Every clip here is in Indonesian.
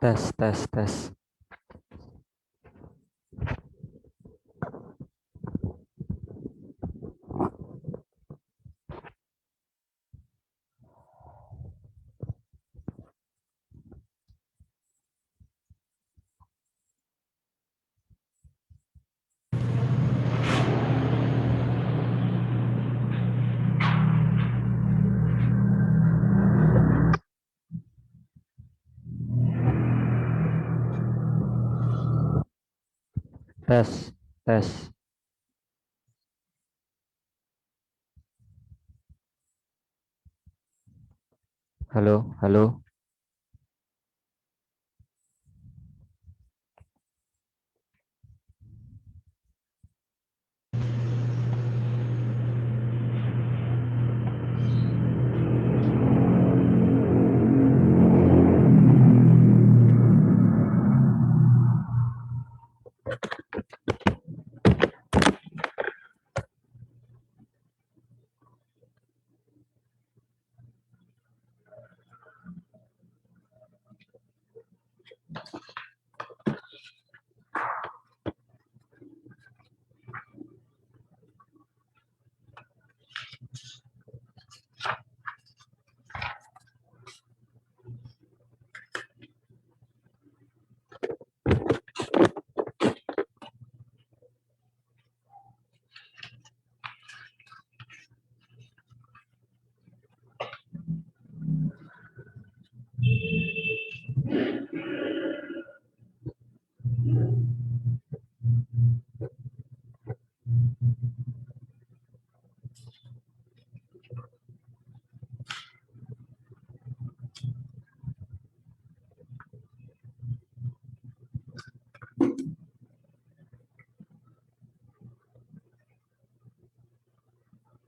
Tes, tes, tes. Tes, tes. Halo, halo.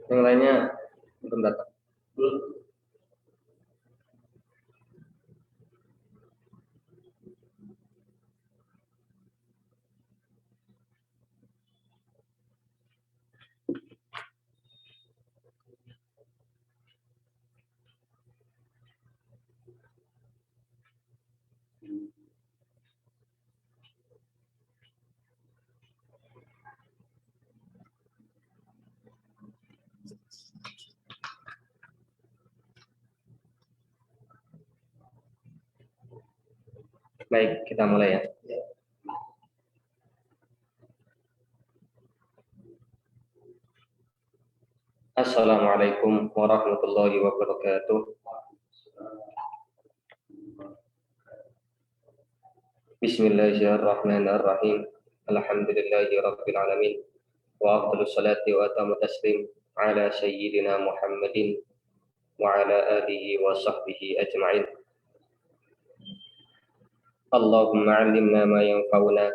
Yang lainnya belum datang. Baik, kita mulai ya. Assalamualaikum warahmatullahi wabarakatuh. Bismillahirrahmanirrahim. Alhamdulillahi rabbil alamin. Wa afdhalus salati wa atamu taslim ala sayyidina Muhammadin wa ala alihi wa sahbihi ajma'in. Allahumma 'allimna ma yanfa'una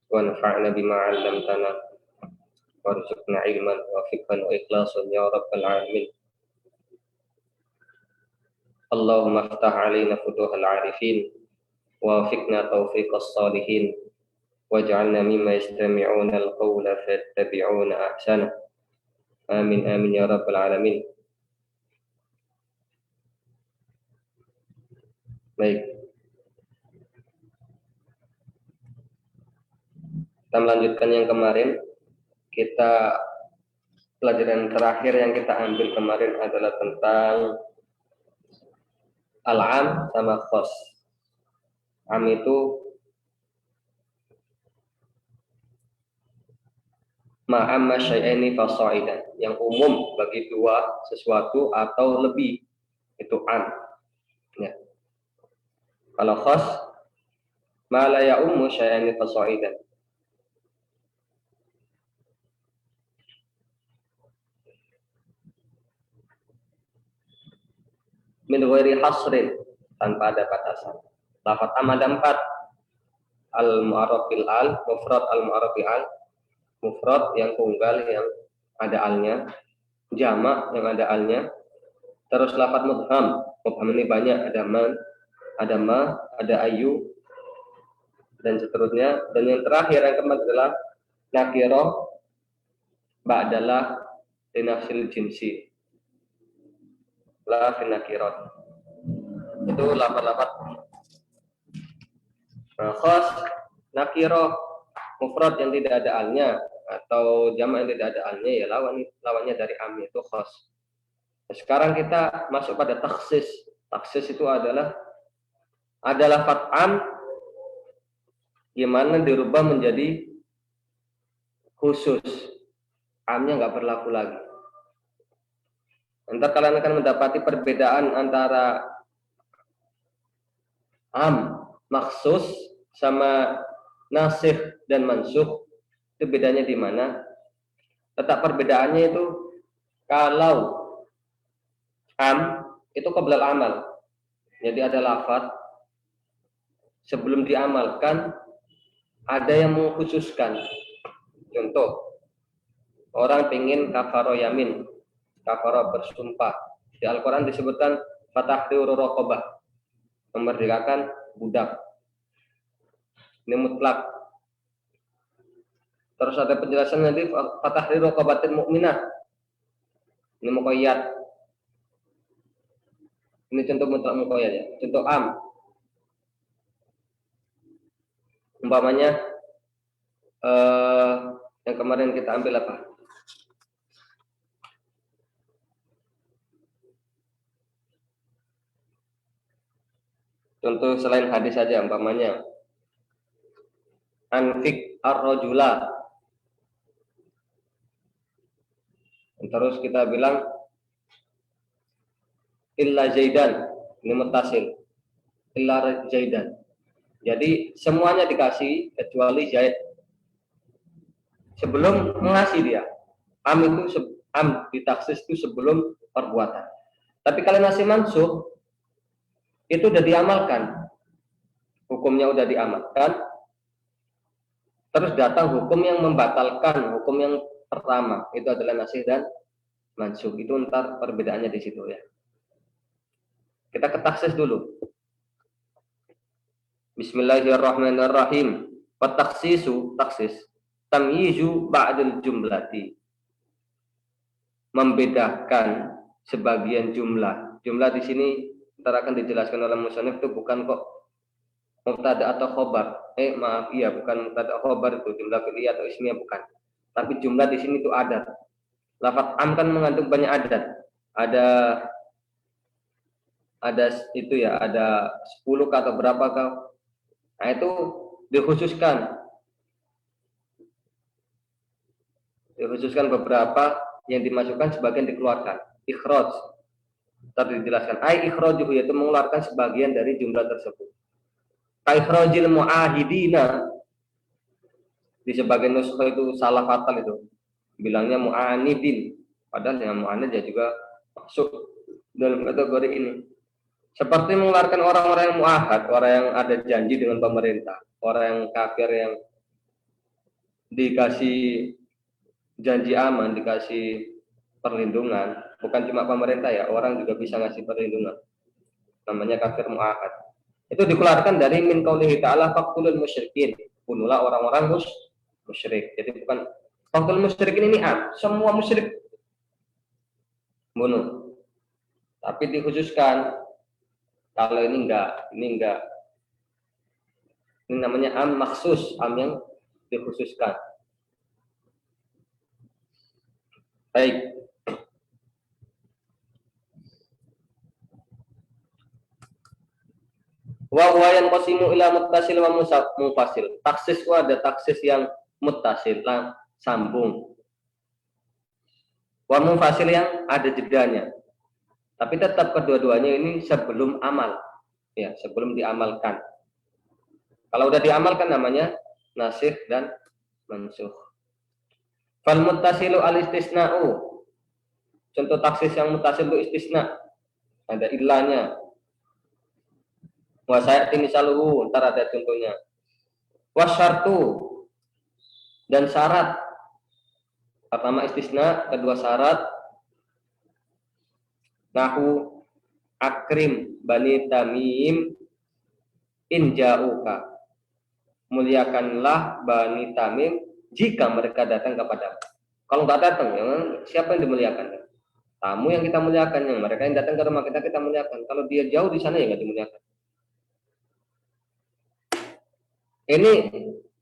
wanfa'na bima 'allamtana warzuqna ilman wa fiqhan wa ikhlasan ya rabbal alamin. Allahumma aftah 'alaina futuhal 'arifin wa fiqna taufiqas salihin waj'alna mimma yastami'una al-qawla fayattabi'una ahsana. Amin amin ya rabbal alamin. Baik, kita melanjutkan yang kemarin. Pelajaran terakhir yang kita ambil kemarin adalah tentang al-am sama khos. Am itu ma'amma syai'aini fasaidan, yang umum bagi dua sesuatu atau lebih, itu am ya. Kalau khos ma la ya'ummu syai'aini fasaidan, min ghairi hasrin, tanpa ada batasan. Lafaz am ada 4. Al-mu'arraf bil al, mufrad al-mu'arraf bil al, mufrad yang tunggal yang ada alnya, jamak yang ada alnya. Terus lafaz mubham. Mubham ini banyak, ada man, ada ma, ada ayu, dan seterusnya. Dan yang terakhir yang keempat adalah nakirah ba'dalah linafsil jinsi. La fi nakirat. Itu lafaz-lafaz khas, nakirah, mufrad yang tidak ada alnya atau jamak yang tidak ada alnya, ya lawannya dari am, itu khas. Nah, sekarang kita masuk pada taksis. Taksis itu adalah lafaz am gimana dirubah menjadi khusus, amnya nggak berlaku lagi. Nanti kalian akan mendapati perbedaan antara am maksus sama nasikh dan mansukh. Itu bedanya di mana? Letak perbedaannya itu kalau am itu qoblal amal. Jadi ada lafaz sebelum diamalkan ada yang mengkhususkan. Contoh, orang pengen kafaro yamin, kafaro bersumpah. Di Al-Quran disebutkan fatahriru raqabah, memerdekakan budak. Ini mutlak. Terus ada penjelasan nanti fatahriru raqabatin mukminah. Ini muqayyad. Ini contoh mutlak muqayyad ya. Contoh am. Umpamanya yang kemarin kita ambil apa? Contoh selain hadis saja, umpamanya anfik ar-rajula. Terus kita bilang illa zaidan, ini mutasil. Illa zaidan. Jadi semuanya dikasih kecuali zaid. Sebelum mengasih dia. Am itu am ditaksis itu sebelum perbuatan. Tapi kalau nasi mansukh itu udah diamalkan. Hukumnya udah diamalkan. Terus datang hukum yang membatalkan hukum yang pertama, itu adalah nasih dan mansukh. Itu ntar perbedaannya di situ ya. Kita ke taksis dulu. Bismillahirrahmanirrahim. Taksisu, taksis, tamyizu ba'dal jumlati. Membedakan sebagian jumlah. Jumlah di sini ntar akan dijelaskan oleh musannif itu bukan kok mubtada atau khobar. Bukan mubtada khobar itu jumlah fi'liyah atau ismiyah, bukan. Tapi jumlah di sini itu adat. Lafaz am kan mengandung banyak adat. Ada itu ya, ada 10 atau berapa kau. Nah, itu dikhususkan beberapa yang dimasukkan, sebagian dikeluarkan. Ikhraj. Tadi dijelaskan. Ai ikhrajuhu, yaitu mengeluarkan sebagian dari jumlah tersebut. Ikhrajil mu'ahidina, di sebagian nuskha itu salah fatal itu. Bilangnya mu'anidin, padahal yang mu'anid ya juga masuk dalam kategori ini. Seperti mengeluarkan orang-orang yang mu'ahad, orang yang ada janji dengan pemerintah, orang yang kafir yang dikasih janji aman, dikasih perlindungan. Bukan cuma pemerintah ya, orang juga bisa ngasih perlindungan. Namanya kafir mu'ahad. Itu dikeluarkan dari min qaulihi ta'ala faqtulul musyrikin. Bunuhlah orang-orang musyrik. Jadi bukan faqtul musyrikin ini semua musyrik bunuh. Tapi dikhususkan kalau ini enggak. Ini namanya am maksus, am yang dikhususkan. Baik. Wa huwa yanqasimu ila muttasil wa mufasil. Taksis itu ada taksis yang muttasil, sambung. Wa mufasil yang ada jedanya. Tapi tetap kedua-duanya ini sebelum amal. Ya, sebelum diamalkan. Kalau udah diamalkan namanya nasikh dan mansukh. Fal muttasilu al istisna'u. Contoh taksis yang muttasil itu istisna. ada ilahnya. Wa sayati misaluhu, ntar ada contohnya. Wasyartu, dan syarat. Pertama istisna, kedua syarat. Nahu akrim bani tamim in ja'uka. Muliakanlah bani tamim jika mereka datang kepadamu. Kalau nggak datang, ya, siapa yang dimuliakan? Tamu yang kita muliakan, yang mereka yang datang ke rumah kita, kita muliakan. Kalau dia jauh di sana, ya nggak dimuliakan. Ini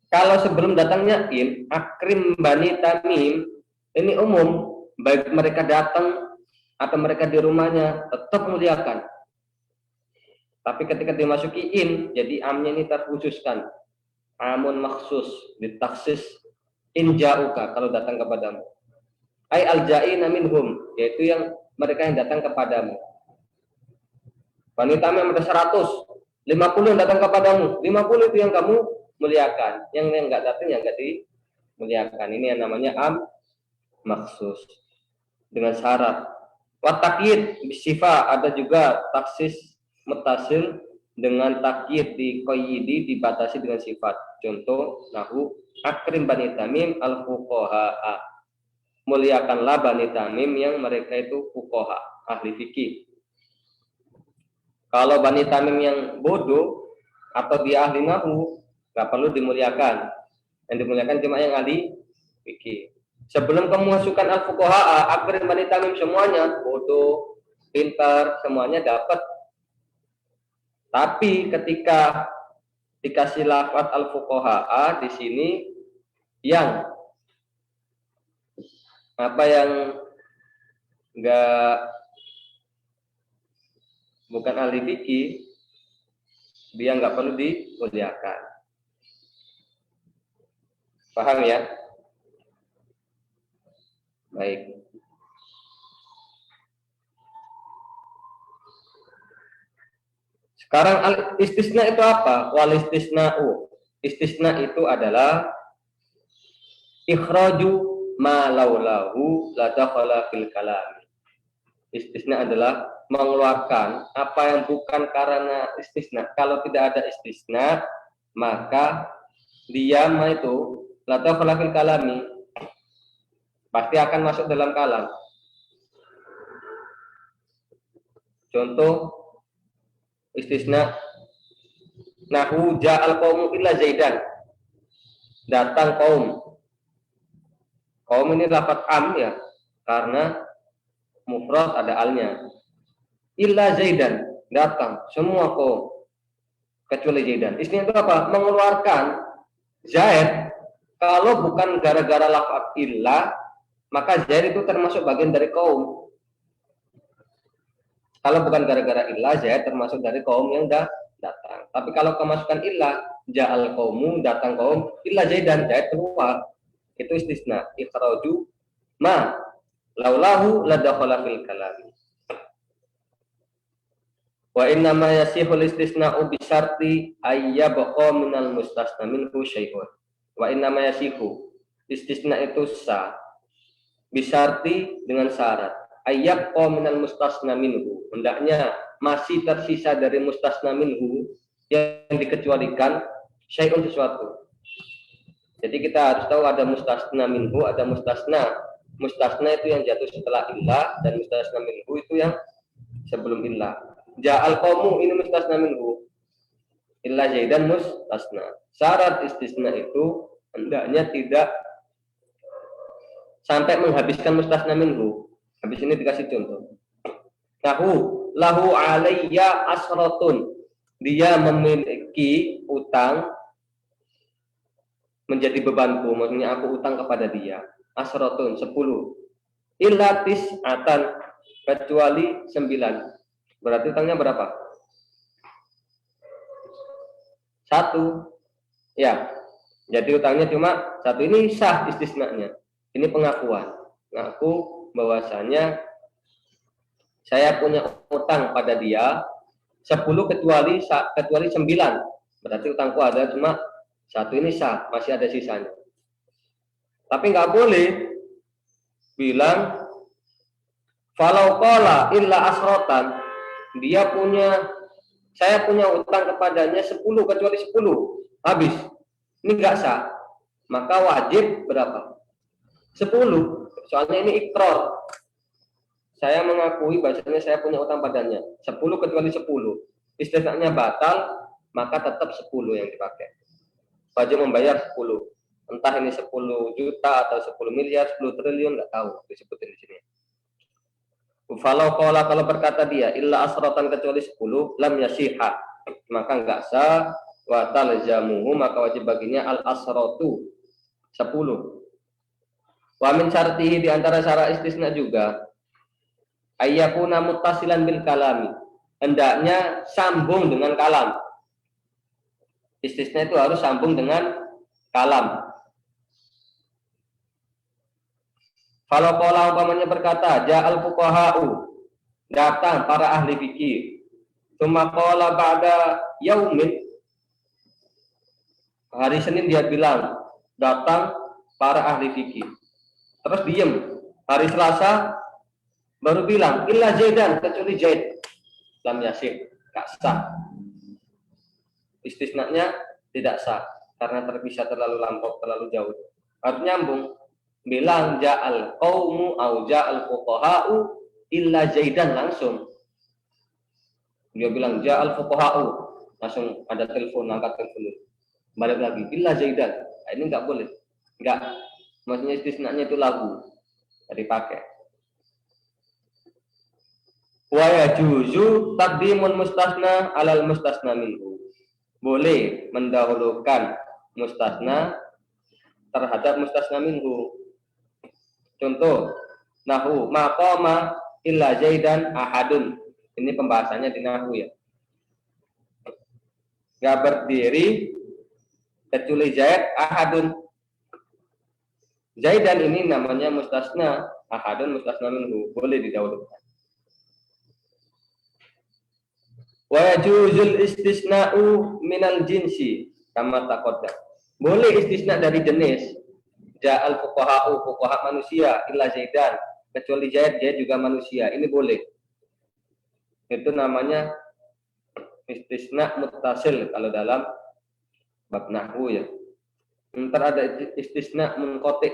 kalau sebelum datangnya akrim bani tamim, ini umum, baik mereka datang atau mereka di rumahnya, tetap muliakan. Tapi ketika dimasuki jadi amnya ini terkhususkan. Amun maksus, ditaksis in ja'uka, kalau datang kepadamu. Ai al-ja'ina minhum, yaitu yang mereka yang datang kepadamu. Bani tamim ada 100, 50 yang datang kepadamu, 50 itu yang kamu muliakan. Yang enggak datang yang enggak dimuliakan. Ini yang namanya maksus. Dengan syarat. Wa takyid bisifa, ada juga taksis mutasil dengan takyid di qayyidi, dibatasi dengan sifat. Contoh nahu akrim bani tamim al fuqaha. Muliakanlah bani tamim yang mereka itu fuqaha, ahli fikih. Kalau bani tamim yang bodoh atau dia ahli nahu, nggak perlu dimuliakan. Yang dimuliakan cuma yang ahli fikih. Sebelum kamu masukkan al-fuqaha, akrim bani tamim semuanya bodoh, pintar, semuanya dapat. Tapi ketika dikasih lafaz al-fuqaha di sini yang bukan ahli fikih, dia nggak perlu dimuliakan. Paham ya? Baik. Sekarang istisna itu apa? Wal istisna'u. Istisna itu adalah ikhraju ma laulahu la dakhala fil kalam. Istisna adalah mengeluarkan apa yang bukan karena istisna. Kalau tidak ada istisna, maka dia itu la dakhala fil kalami, pasti akan masuk dalam kalam. Contoh istisna nahu ja'al qaumu illa zaidan, datang kaum. Kaum ini lafaz am ya, karena mufrad ada alnya. Illa zaidan, datang semua kaum kecuali zaidan. Istisna itu apa? Mengeluarkan zaid. Kalau bukan gara-gara lafaz illa, maka zaid itu termasuk bagian dari kaum. Kalau bukan gara-gara illa, zaid termasuk dari kaum yang datang. Tapi kalau kemasukan illa, ja'al qaumu, datang kaum, illa zaidan, zaid keluar. Itu istisna. Ikhraju ma laulahu la dakhala fil kalam. Wa inna ma yasihul istisna'u bi syarti ayyabqa minal mustasna minhu syai'un. Wa inna ma yasihu, istisna itu sah bi syarti, dengan syarat ayyabqa minal mustasna minhu, hendaknya masih tersisa dari mustasna minhu yang dikecualikan syai'un, sesuatu. Jadi kita harus tahu ada mustasna minhu, ada mustasna. Mustasna itu yang jatuh setelah illah, dan mustasna minhu itu yang sebelum illah. Ja'al qaumu, ini mustasna minhu. Illa zaidan mustasna. Syarat istisna itu hendaknya tidak sampai menghabiskan mustasna minhu. Habis ini dikasih contoh. Lahu alayya asratun. Dia memiliki utang, menjadi bebanku, maksudnya aku utang kepada dia. Asratun, 10. Illa tis'atan, kecuali 9. Berarti utangnya berapa? 1. Ya. Jadi utangnya cuma 1. Ini sah istisnanya. Ini pengakuan. Ngaku bahwasanya saya punya utang pada dia 10 kecuali 9. Berarti utangku ada cuma 1. Ini sah, masih ada sisanya. Tapi nggak boleh bilang falau qala illa asrotan, Saya punya utang kepadanya 10 kecuali 10, habis. Ini nggak sah. Maka wajib berapa? 10. Soalnya ini ikrar. Saya mengakui bahasanya saya punya utang padanya 10 kecuali 10. Istisnanya batal, maka tetap 10 yang dipakai. Wajib membayar 10. Entah ini 10 juta atau 10 miliar, 10 triliun, nggak tahu disebutin di sini. Kalau berkata dia illa asratan kecuali 10 lam yasihha, maka enggak sah. Wa talzamuhu, maka wajib baginya al asratu 10. Wa min syartihi, di antara syarat istisna juga ayyakuna muttasilan bil kalami, hendaknya sambung dengan kalam. Istisna itu harus sambung dengan kalam. Kalau pola umpamanya berkata ja'al fuqaha'u, datang para ahli fikih. Tsumma qala ba'da yaumin, hari Senin dia bilang datang para ahli fikih. Terus diem. Hari Selasa baru bilang illa Zaidan, kecuali Zaid. Lam yasih, enggak sah. Istisnanya tidak sah karena terpisah terlalu lampau, terlalu jauh. Harus nyambung. Bilang ja'al qaumu au ja'al fuqaha'u illa Zaidan, langsung. Dia bilang ja'al fuqaha'u, langsung ada telepon, angkat telepon. Balik lagi illa Zaidan. Nah, ini enggak boleh. Enggak. Maksudnya istisnanya itu lagu. Tadi pakai. Wa yajuzu taqdimun mustasna alal mustasna minhu. Boleh mendahulukan mustasna terhadap mustasna minhu. Contoh, nahu maqama illa Zaidan ahadun. Ini pembahasannya di nahu ya. Enggak berdiri kecuali Zaid ahadun. Zaidan ini namanya mustasna, ahadun mustasna minhu, boleh didahulukan. Wa yajuzul istisna'u minal jinsi kama taqaddam. Boleh istisna dari jenis. Ja'al fuqaha'u, fuqaha manusia, illa Zaidan, kecuali Zaid, dia juga manusia. Ini boleh. Itu namanya istisna muttasil kalau dalam bab nahwu ya. Ntar ada istisna munqati.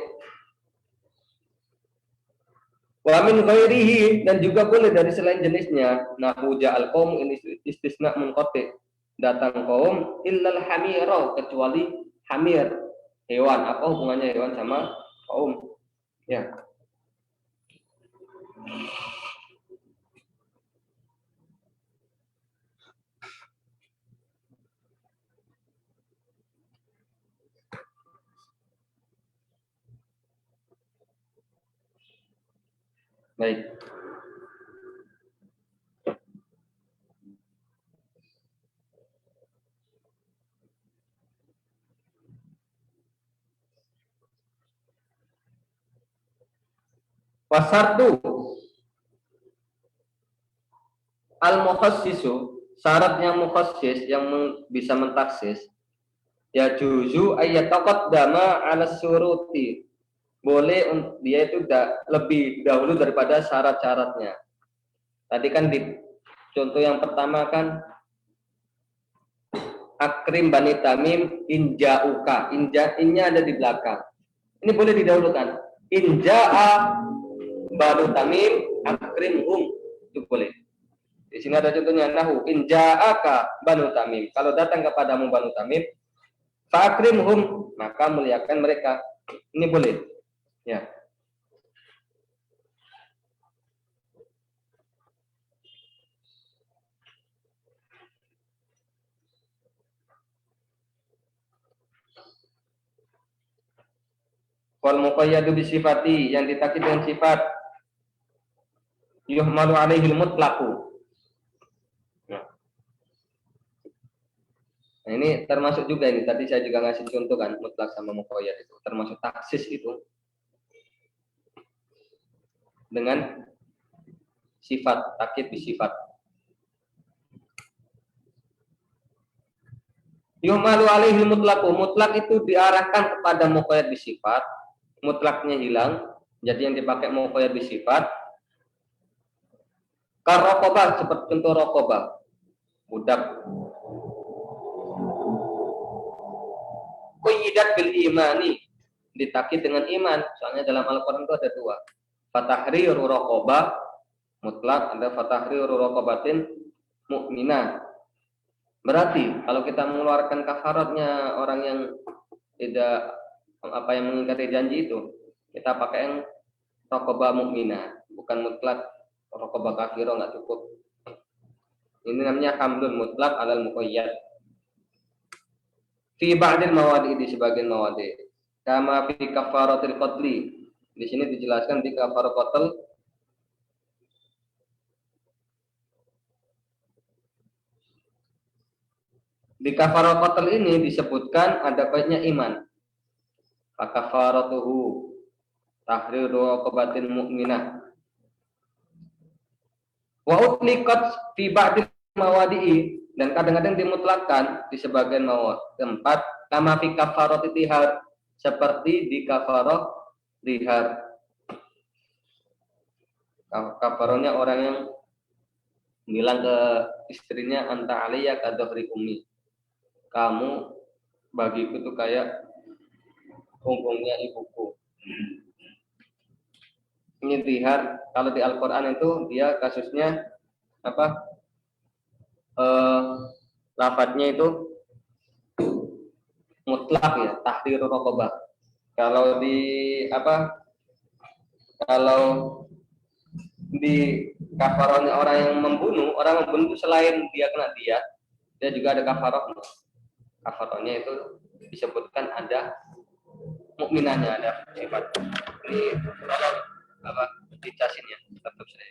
Wa min ghairihi, dan juga boleh dari selain jenisnya. Nahu ja'al qaum, ini istisna munqati. Datang kaum illal hamira, kecuali hamir, hewan. Apa hubungannya hewan sama kaum? Ya. Baik. Wasartu al-mukhassisu, syarat yang mukhassis, yang bisa mentaksis, ya juzu ayyataqaddama 'ala syuruti. Boleh dia itu lebih dahulu daripada syarat-syaratnya. Tadi kan di contoh yang pertama kan akrim bani tamim inja'uka, innya ada di belakang. Ini boleh didahulukan. Inja'a bani tamim akrimhum, itu boleh. Di sini ada contohnya nahu inja'aka banu tamim. Kalau datang kepadamu banu tamim, fa'akrimhum, maka muliakan mereka. Ini boleh. Ya. Wal muqayyadu bi sifati, yang ditakkid dengan sifat yuhmalu alaihil mutlaqu. Nah, ini termasuk juga ini. Tadi saya juga ngasih contoh kan, mutlak sama muqayyad itu termasuk taksis itu. Dengan sifat, takkid bi sifat. Yuhmalu alaihil mutlaqu, mutlak itu diarahkan kepada muqayyad bi sifat. Mutlaknya hilang, jadi yang dipakai muqayyad bi sifat. Karokobah seperti contoh rokobah, budak. Quyyidat bil imani, ditakid dengan iman. Soalnya dalam Al-Quran itu ada dua. Fatahriru rokobah mutlak, ada fatahriru rokobatin mu'minah. Berarti kalau kita mengeluarkan kafaratnya orang yang tidak yang mengingkari janji itu, kita pakai yang rokobah mu'minah, bukan mutlak rokobah kafiro, nggak cukup. Ini namanya hamlun mutlak alal muqayyad. Fi ba'dil mawadi, di sebagian mawadi. Kama fi kafaratil qatli. Di sini dijelaskan di kafarat qatl. Di kafarat qatl ini disebutkan ada baiknya iman. Kafaratuhu tahriru raqabatin mu'minah. Wa utliqat fi ba'dil mawadi'i, dan kadang-kadang dimutlakkan di sebagian tempat, kama fi kafarati tihar, seperti di kafarah tihar. Kafarahnya orang yang bilang ke istrinya, anta aliyya kadhri ummi, kamu bagiku tuh kayak punggungnya ibuku. Ini tihar, kalau di Al-Quran itu dia kasusnya lafadznya itu mutlak ya, tahrir raqabah. Kalau di kafarahnya orang yang membunuh, selain dia kena dia juga ada kafarahnya. Kafarahnya itu disebutkan ada mukminahnya, ada sifat. Ini kalau dicasin ya, tetap saya.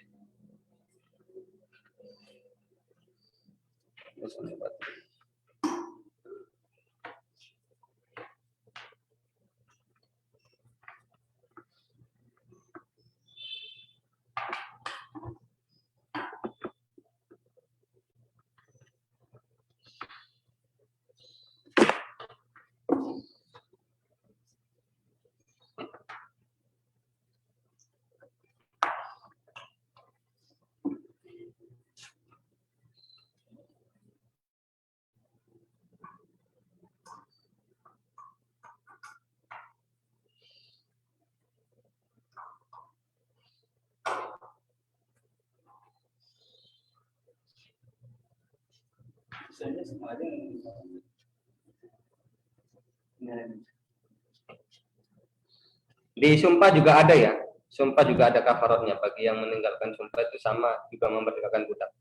Di sumpah juga ada ya. Sumpah juga ada kafaratnya bagi yang meninggalkan sumpah, itu sama juga memerdekakan budak.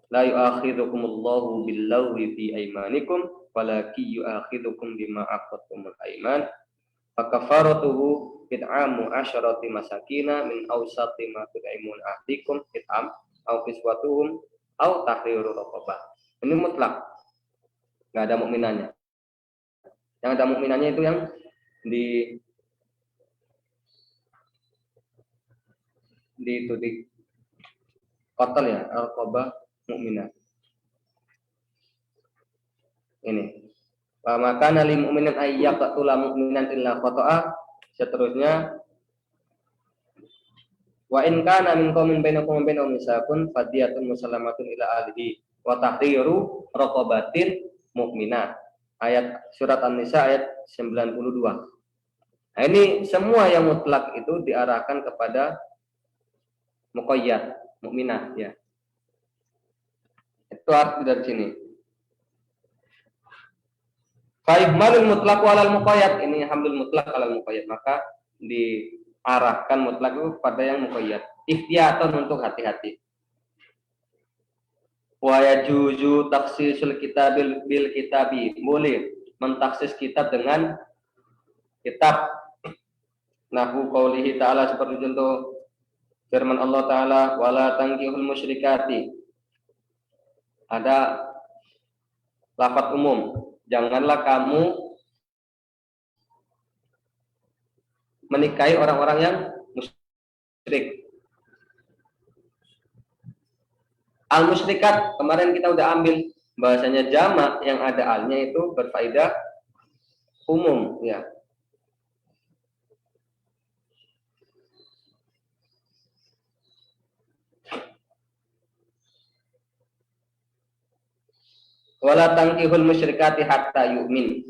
La yu'akhidhukumullahu billaghwi fi aymanikum walakin yu'akhidhukum bima aqadtumul ayman. Fakafaratuhu it'amu asyarati masakina min awsati ma tud'imun ahlikum it'am au kiswatuhum au tahriru raqabah. Ini mutlak, nggak ada mukminannya. Yang ada mukminannya itu yang di qatl ya, raqabah mukminah. Ini. Wa makana lil mu'minin ay yaqtula mu'minan illa khata'a. Seterusnya, wa in kana min qaumin bainakum wa bainahum misaqun fadiyatun musallamatun ila ahlihi wa tahriru raqabatin mu'minah. Ayat surat An-Nisa ayat 92. Nah, ini semua yang mutlak itu diarahkan kepada muqayyad, mukminah ya. Itu arti dari sini. Fa'ihmalul mutlaq walal muqayyad, ini hamdul mutlaq alal muqayyad, maka diarahkan mutlak itu pada yang muqayyad. Ihtiyatan, untuk hati-hati. Wa yajuzu takhsisul kitabil bil kitabi, boleh mentaksis kitab dengan kitab. Nahu qaulihi ta'ala, seperti contoh firman Allah Ta'ala, wala tankihul musyrikati. Ada lafaz umum, janganlah kamu menikahi orang-orang yang musyrik. Al-musyrikat, kemarin kita udah ambil bahasanya jamak yang ada alnya itu berfaedah umum ya. Wala tankihul musyrikati hatta yu'min.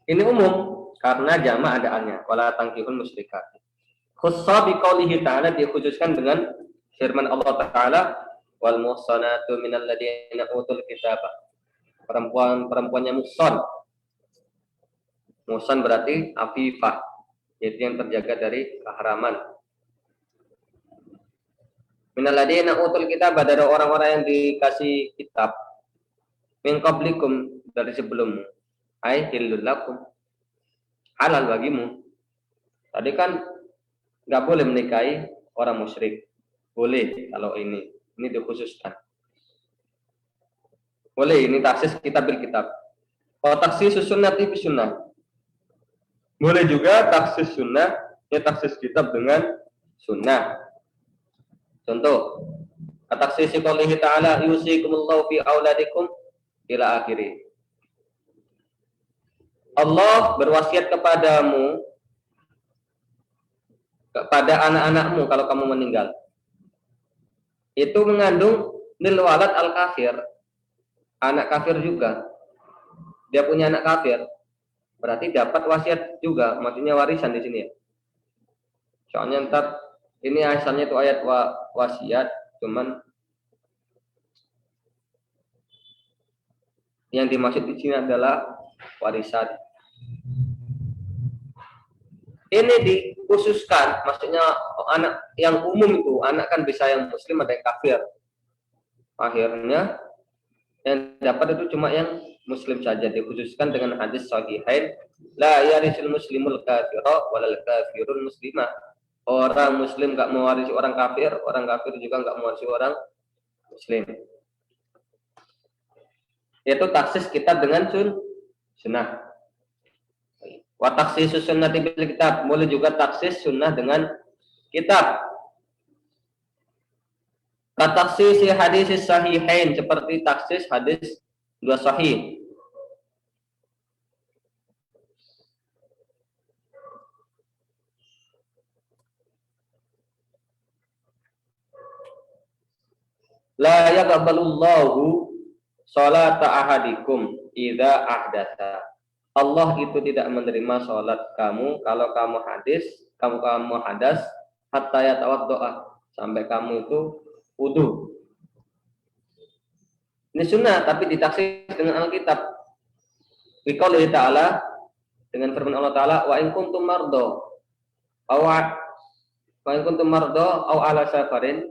Ini umum karena jamak adaannya. Wala tankihul musyrikati. Khussa biqaulihi ta'ala, dikhususkan dengan firman Allah Ta'ala, wal muhsanatu minal ladina utul kitaba. Perempuannya muhsan. Muhsan berarti afifah, yaitu yang terjaga dari keharaman. Minal ladina utul kitaba, dari orang-orang yang dikasih kitab. Min qablikum, dari sebelummu. Ai hillul lakum, halal bagimu. Tadi kan nggak boleh menikahi orang musyrik. Boleh kalau ini dikhususkan. Boleh, ini taksis kitab bil kitab. Kalau taksis sunnati bi sunnah. Boleh juga taksis sunnah, ya taksis kitab dengan sunnah. Contoh, taksis qoulihi ta'ala yusikumullahu fi auladikum ila akhiri. Allah berwasiat kepadamu, kepada anak-anakmu kalau kamu meninggal. Itu mengandung nil walad al kafir, anak kafir juga. Dia punya anak kafir, berarti dapat wasiat juga, maksudnya warisan di sini ya. Soalnya ntar ini asalnya itu ayat wasiat, cuman yang dimaksud di sini adalah warisan. Ini dikhususkan, maksudnya anak yang umum itu, anak kan bisa yang muslim ada yang kafir. Akhirnya yang dapat itu cuma yang muslim saja, dikhususkan dengan hadis sahihain, la yarisul muslimul kafira walal kafirul muslimah. Orang muslim enggak mewarisi orang kafir juga enggak mewarisi orang muslim. Yaitu taksis kitab dengan sunnah. Wa takhsisus sunnati bil kitab, boleh juga taksis sunnah dengan kitab. Takhsis hadis sahihain, seperti taksis hadis dua sahih. La yaqbalullahu sholata ahadikum idza ahdatsa. Allah itu tidak menerima sholat kamu kalau kamu hadas hatta yatawaddoa, sampai kamu itu wudu. Ini sunnah tapi ditaksis dengan Alkitab. Biqaulihi ta'ala, dengan firman Allah Ta'ala, wa in kuntum mardo aw ala safarin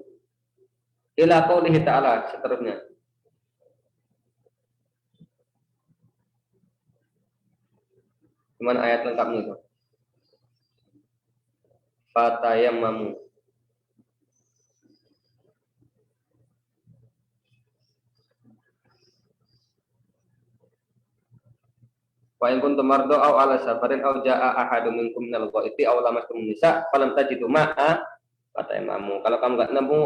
ila qaulihi ta'ala, seterusnya. Gimana ayat lengkapnya itu? Fatayammamu. Wa in kuntum mardo aw ala safarin aw jaa ahadun minkum minal ghaiti aw lamastum nisa falam tajidu ma'a fatayammamu. Kalau kamu enggak nemu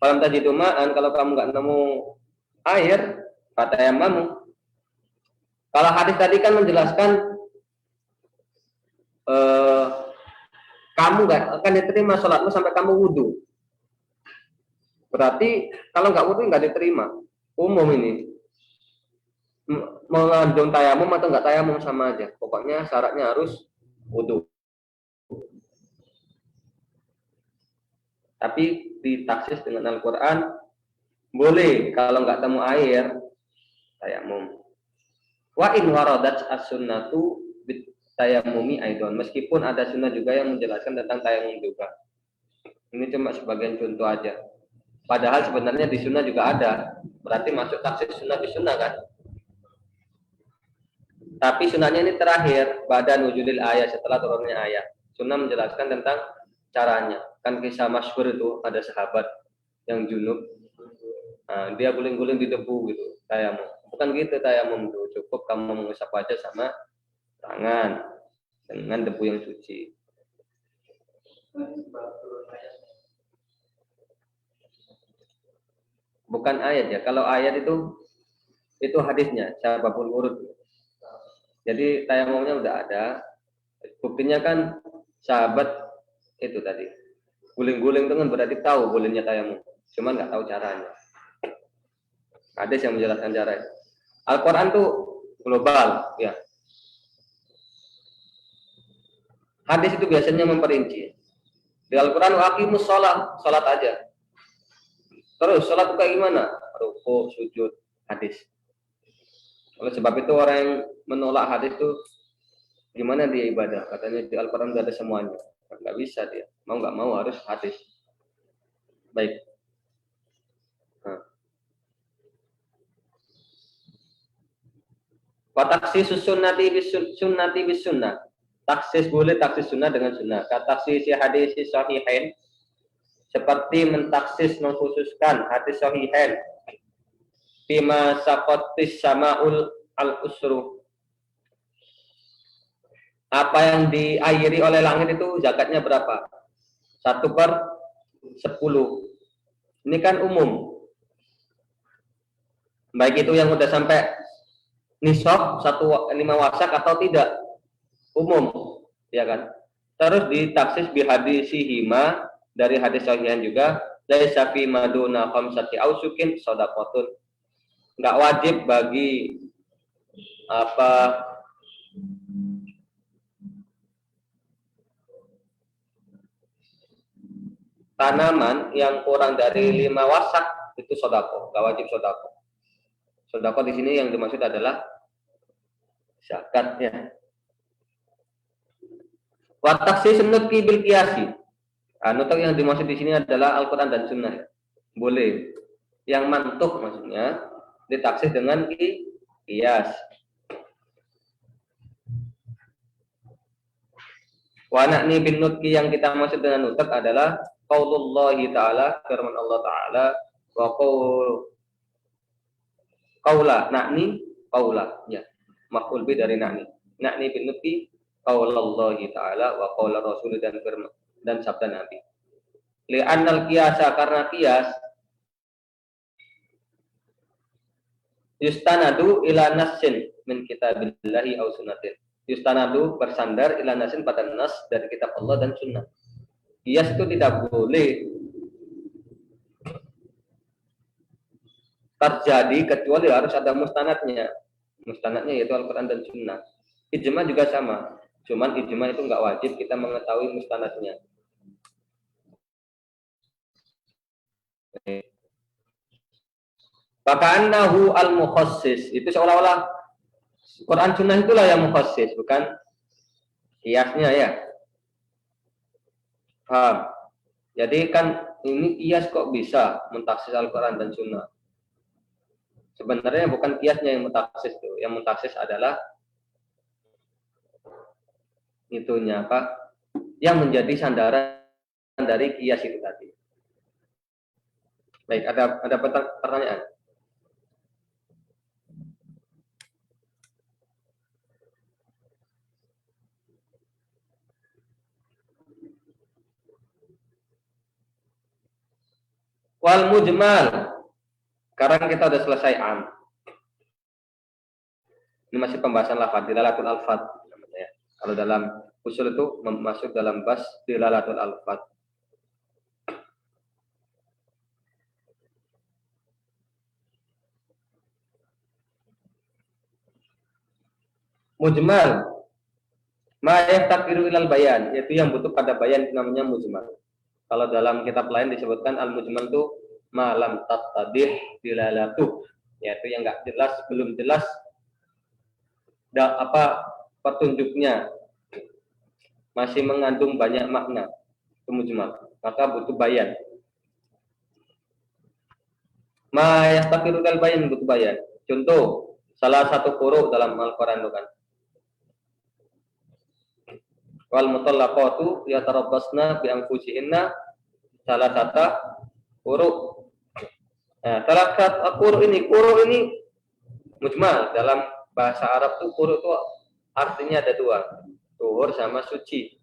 falam tajidu ma'an, kalau kamu enggak nemu air, fatayammamu. Kalau hadis tadi kan menjelaskan kamu nggak akan diterima sholatmu sampai kamu wudhu. Berarti kalau nggak wudhu nggak diterima. Umum ini. Mengandung tayamum atau nggak tayamum sama aja. Pokoknya syaratnya harus wudhu. Tapi ditaksis dengan Al-Quran, boleh kalau nggak temu air, tayamum. Wa in waradat as-sunnatu tayamumi aidon, meskipun ada sunnah juga yang menjelaskan tentang tayamum juga. Ini cuma sebagian contoh aja. Padahal sebenarnya di sunnah juga ada. Berarti masuk taksis sunnah di sunnah kan? Tapi sunnahnya ini terakhir, ba'da nuzulil ayat, setelah turunnya ayat. Sunnah menjelaskan tentang caranya. Kan kisah masyhur itu, ada sahabat yang junub, nah, dia guling-guling di debu gitu, tayamum. Bukan gitu tayamum tuh, cukup kamu mengusap wajah sama tangan dengan debu yang suci. Bukan ayat ya, kalau ayat itu hadisnya, sababul wurud. Jadi tayamumnya udah ada, buktinya kan sahabat itu tadi, guling-guling itu kan berarti tahu bolehnya tayamum, cuman nggak tahu caranya. Hadis yang menjelaskan cara itu. Al-Quran tuh global, ya. Hadis itu biasanya memperinci. Di Al-Quran, waqimus sholat, sholat aja. Terus sholat itu kayak gimana? Ruku, sujud, hadis. Oleh sebab itu orang yang menolak hadis itu gimana dia ibadah? Katanya di Al-Quran nggak ada semuanya. Nggak bisa dia. Mau nggak mau harus hadis. Baik. Nah. Wa takhsisus sunnati bis sunnah. Taksis boleh taksis sunnah dengan sunnah. Kataksisi hadis sahihain seperti mentaksis mengkhususkan hadis sahihain bima saqatis samaul al-usru. Apa yang diairi oleh langit itu zakatnya berapa? 1/10. Ini kan umum. Baik itu yang udah sampai nisab 1/5 wasak atau tidak, umum, ya kan? Terus ditaksis bi hadisihima, dari hadis sahihan juga, laisa fi maduna khamsati ausukin shadaqatun. Enggak wajib bagi apa tanaman yang kurang dari 5 wasak itu sedekah, enggak wajib sedekah. Sedekah di sini yang dimaksud adalah zakat ya. Wa takhsis nutqi bil qiyasi. Nutuk yang dimaksud di sini adalah Al-Qur'an dan Sunnah. Boleh. Yang mantuk maksudnya ditaksis dengan qiyas. Wa na'ni bin nutqi, yang kita maksud dengan nutuk adalah qaulullahi ta'ala, firman Allah Ta'ala, wa qaula, na'ni qaula ya. Maf'ul bi dari na'ni. Na'ni bin nutqi qaulallahi Ta'ala wa qaula Rasul, dan firman dan sabda Nabi. Li'annal qiyasa, karena qiyas yustanadu ila nassin min kitabillahi aw sunnatin. Yustanadu bersandar ila nassin pada nas dari kitab Allah dan sunnah. Qiyas itu tidak boleh terjadi kecuali harus ada mustanadnya. Mustanadnya yaitu Al-Quran dan Sunnah. Ijma juga sama. Cuman ijma itu nggak wajib kita mengetahui mustanadnya. Faka'annahu al-mukhassis, itu seolah-olah Quran Sunnah itulah yang mukhassis, bukan kiasnya ya. Paham? Jadi kan ini kias kok bisa mentaksis Al-Quran dan Sunnah. Sebenarnya bukan kiasnya yang mentaksis tuh, yang mentaksis adalah itunya apa? Yang menjadi sandaran dari kias itu tadi. Baik, ada pertanyaan? Wal mujmal. Sekarang kita udah selesai am. Ini masih pembahasan lafaz, dilalatul alfaz namanya. Kalau dalam usul itu masuk dalam bas dilalatul alfaz. Mujmal, ma yaftaqiru ilal bayan, yaitu yang butuh pada bayan, namanya mujmal. Kalau dalam kitab lain disebutkan al-mujmal itu malam tattadih dilalatuh, yaitu yang enggak jelas, belum jelas apa petunjuknya, masih mengandung banyak makna, itu mujmal, maka butuh bayan. Ma yaftaqiru ilal bayan, butuh bayan. Contoh, salah satu huruf dalam Al-Qur'an itu kan, wal mutallaqatu yatarabbasna bi anfusihinna, salah satu huruf Nah, salah kuru ini mujmal. Dalam bahasa Arab tuh kuru itu artinya ada dua, tuhur sama suci.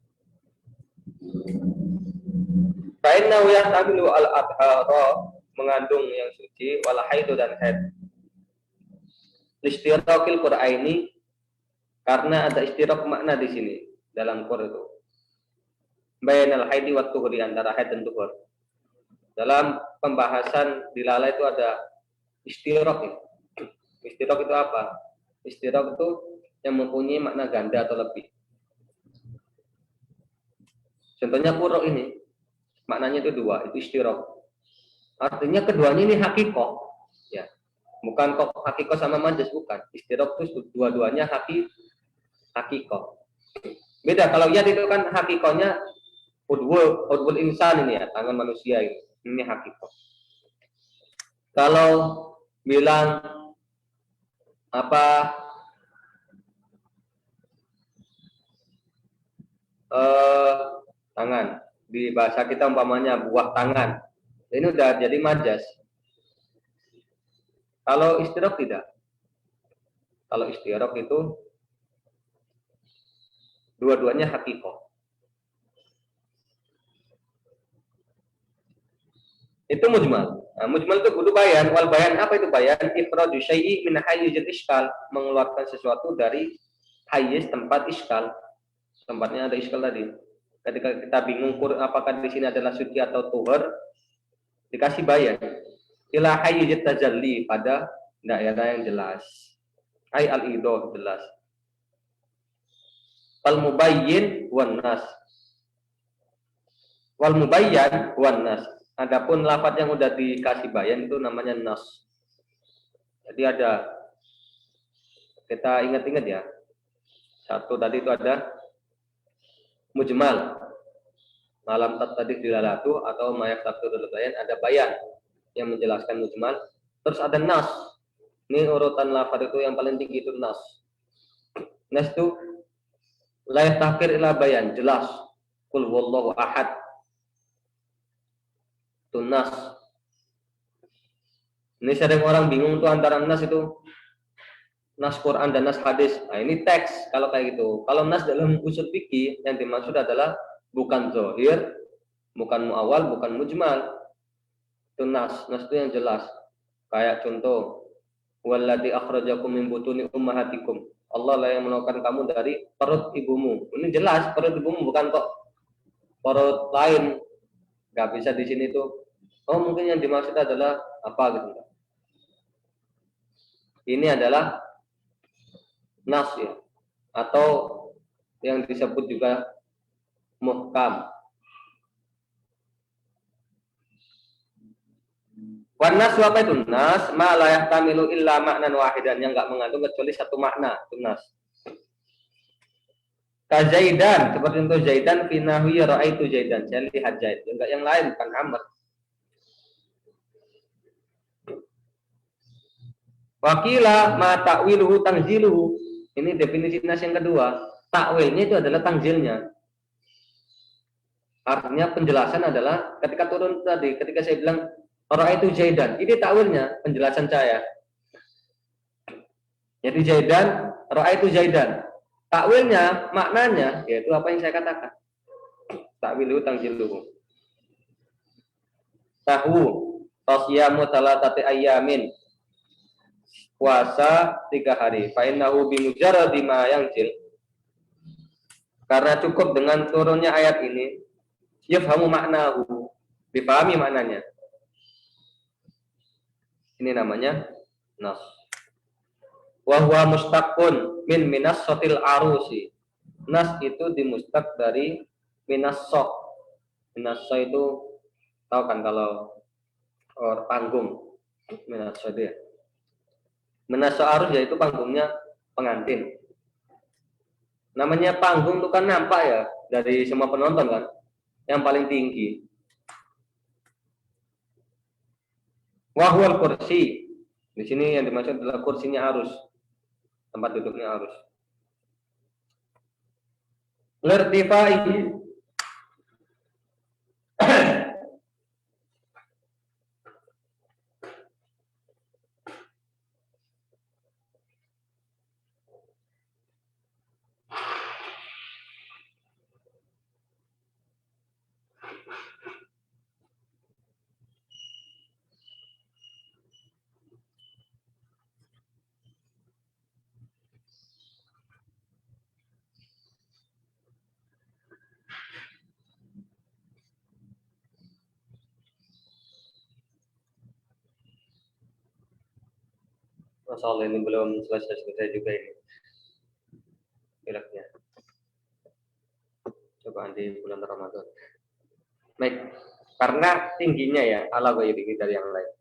Fa'innahu yahtamilu al-athara, mengandung yang suci, wal haidu dan haid. Istirakil Qur'aini, karena ada istirak makna di sini dalam Qur'an itu. Bainal haidi wa tuhuri, antara haid dan tuhur. Dalam pembahasan dilala itu ada istirak ya. Istirak itu apa? Istirak itu yang mempunyai makna ganda atau lebih. Contohnya qurra ini maknanya itu dua, itu istirak. Artinya keduanya ini hakikoh, ya. Bukan kok hakikoh sama majas, bukan. Istirak itu dua-duanya hakikoh. Beda kalau ya itu kan hakikohnya udwul insan ini ya, tangan manusia ini. Ini hakikoh. Kalau bilang apa tangan di bahasa kita umpamanya buah tangan, ini udah jadi majas. Kalau istirok tidak. Kalau istirok itu dua-duanya hakikoh. Itu mujmal. Nah, mujmal itu kudu bayan. Wal bayan, apa itu bayan? Ifradu syai'i min hayyizil iskal, mengeluarkan sesuatu dari hayyiz tempat iskal. Tempatnya ada iskal tadi. Ketika kita bingung apakah di sini adalah suci atau tuhur, dikasih bayan. Ila hayyizit tajalli, pada daerah yang jelas. Ay al-idoh, jelas. Wal mubayyin wan nas. Wal mubayyan wan nas. Adapun lafaz yang udah dikasih bayan itu namanya nas. Jadi ada, kita ingat-ingat ya. Satu tadi itu ada mujmal. Malam tadi dilalatu atau mayak takdirul bayan, ada bayan yang menjelaskan mujmal. Terus ada nas. Ini urutan lafaz itu yang paling tinggi itu nas. Nas itu la yahtaqir ila bayan, jelas. Qul huwallahu ahad. Itu nas. Ini sering orang bingung tuh antara nas itu nas Quran dan nas hadis. Nah, ini teks kalau kayak gitu. Kalau nas dalam usul fikih yang dimaksud adalah bukan zahir, bukan muawal, bukan mujmal. Itu nas. Nas itu yang jelas. Kayak contoh, wallati akhrajakum min butuni ummahatikum. Allah lah yang mengeluarkan kamu dari perut ibumu. Ini jelas perut ibumu, bukan kok perut lain. Gak bisa di sini tuh. Oh, mungkin yang dimaksud adalah apa gitu. Ini adalah nas ya, atau yang disebut juga muhkam. Wan nas apa itu? Nas ma la yahtamilu illa ma'nan wahidan, yang enggak mengandung kecuali satu makna, itu nas. Kazaidan, seperti untuk Zaidan fi nahwi ra'aitu Zaidan, saya lihat Zaid. Enggak yang lain, bukan Amr. Wakila ma ta'wiluhu tangziluhu. Ini definisi nas yang kedua. Takwilnya itu adalah tangzilnya. Artinya penjelasan adalah ketika turun tadi, ketika saya bilang ra'aitu Zaidan, ini takwilnya, penjelasan saya. Jadi Zaidan, ra'aitu Zaidan. Takwilnya, maknanya, yaitu apa yang saya katakan. Ta'wiluhu tangziluhu. Tahu, tasyamu talatati ayyamin. Puasa 3 hari. Fa'innahu bimujarradi ma yanzil. Karena cukup dengan turunnya ayat ini, yafhamu maknahu, dipahami maknanya. Ini namanya nas. Wa huwa mustaqun min minassatil arusi. Nas itu dimustaq dari minassah. Minassah itu tahu kan kalau panggung. Minassah dia. Minassah arus yaitu panggungnya pengantin. Namanya panggung itu kan nampak ya dari semua penonton kan, yang paling tinggi. Wahwal kursi, di sini yang dimaksud adalah kursinya arus, tempat duduknya arus. Lertifai, Masya Allah, ini belum selesai juga ini pileknya. Coba di bulan Ramadan. Baik, karena tingginya ya ala ghairihi dari yang lain.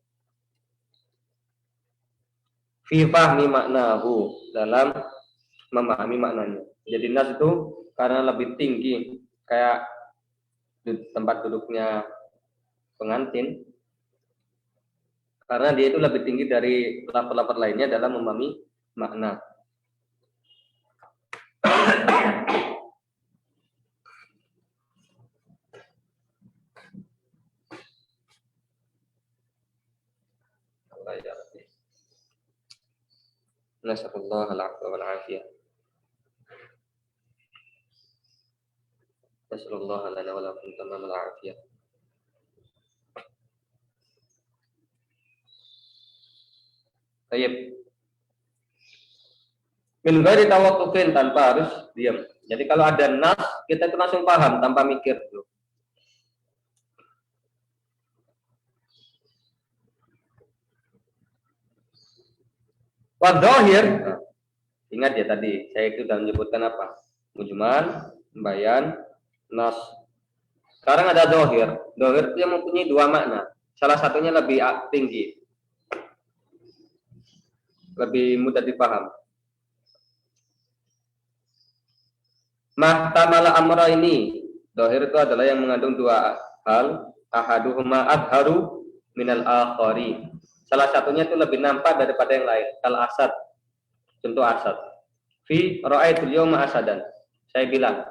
Fi fahmi maknahu, dalam memahami maknanya. Jadi nas itu karena lebih tinggi kayak tempat duduknya pengantin, karena dia itu lebih tinggi dari lafaz-lafaz lainnya dalam memahami makna. Allah ya Rabbi. Nasallallahu al-'afwa wal 'afiyah. Nasallallahu lana wa lakum tamamal 'afiyah. Baik. Min ghairi tawaqqufin, tanpa harus diam. Jadi kalau ada nas, kita itu langsung paham tanpa mikir dulu. Wa dhahir. Nah, ingat ya tadi saya itu sudah menyebutkan apa? Mujmal, bayan, nas. Sekarang ada dhahir. Dhahir itu yang mempunyai dua makna. Salah satunya lebih tinggi, lebih mudah dipaham. Mahtamala amra ini, dhahir itu adalah yang mengandung dua hal. Ahaduhuma adharu minal akhari. Salah satunya itu lebih nampak daripada yang lain. Kal asad, contoh asad. Fi ra'aitul yawma asadan. Saya bilang,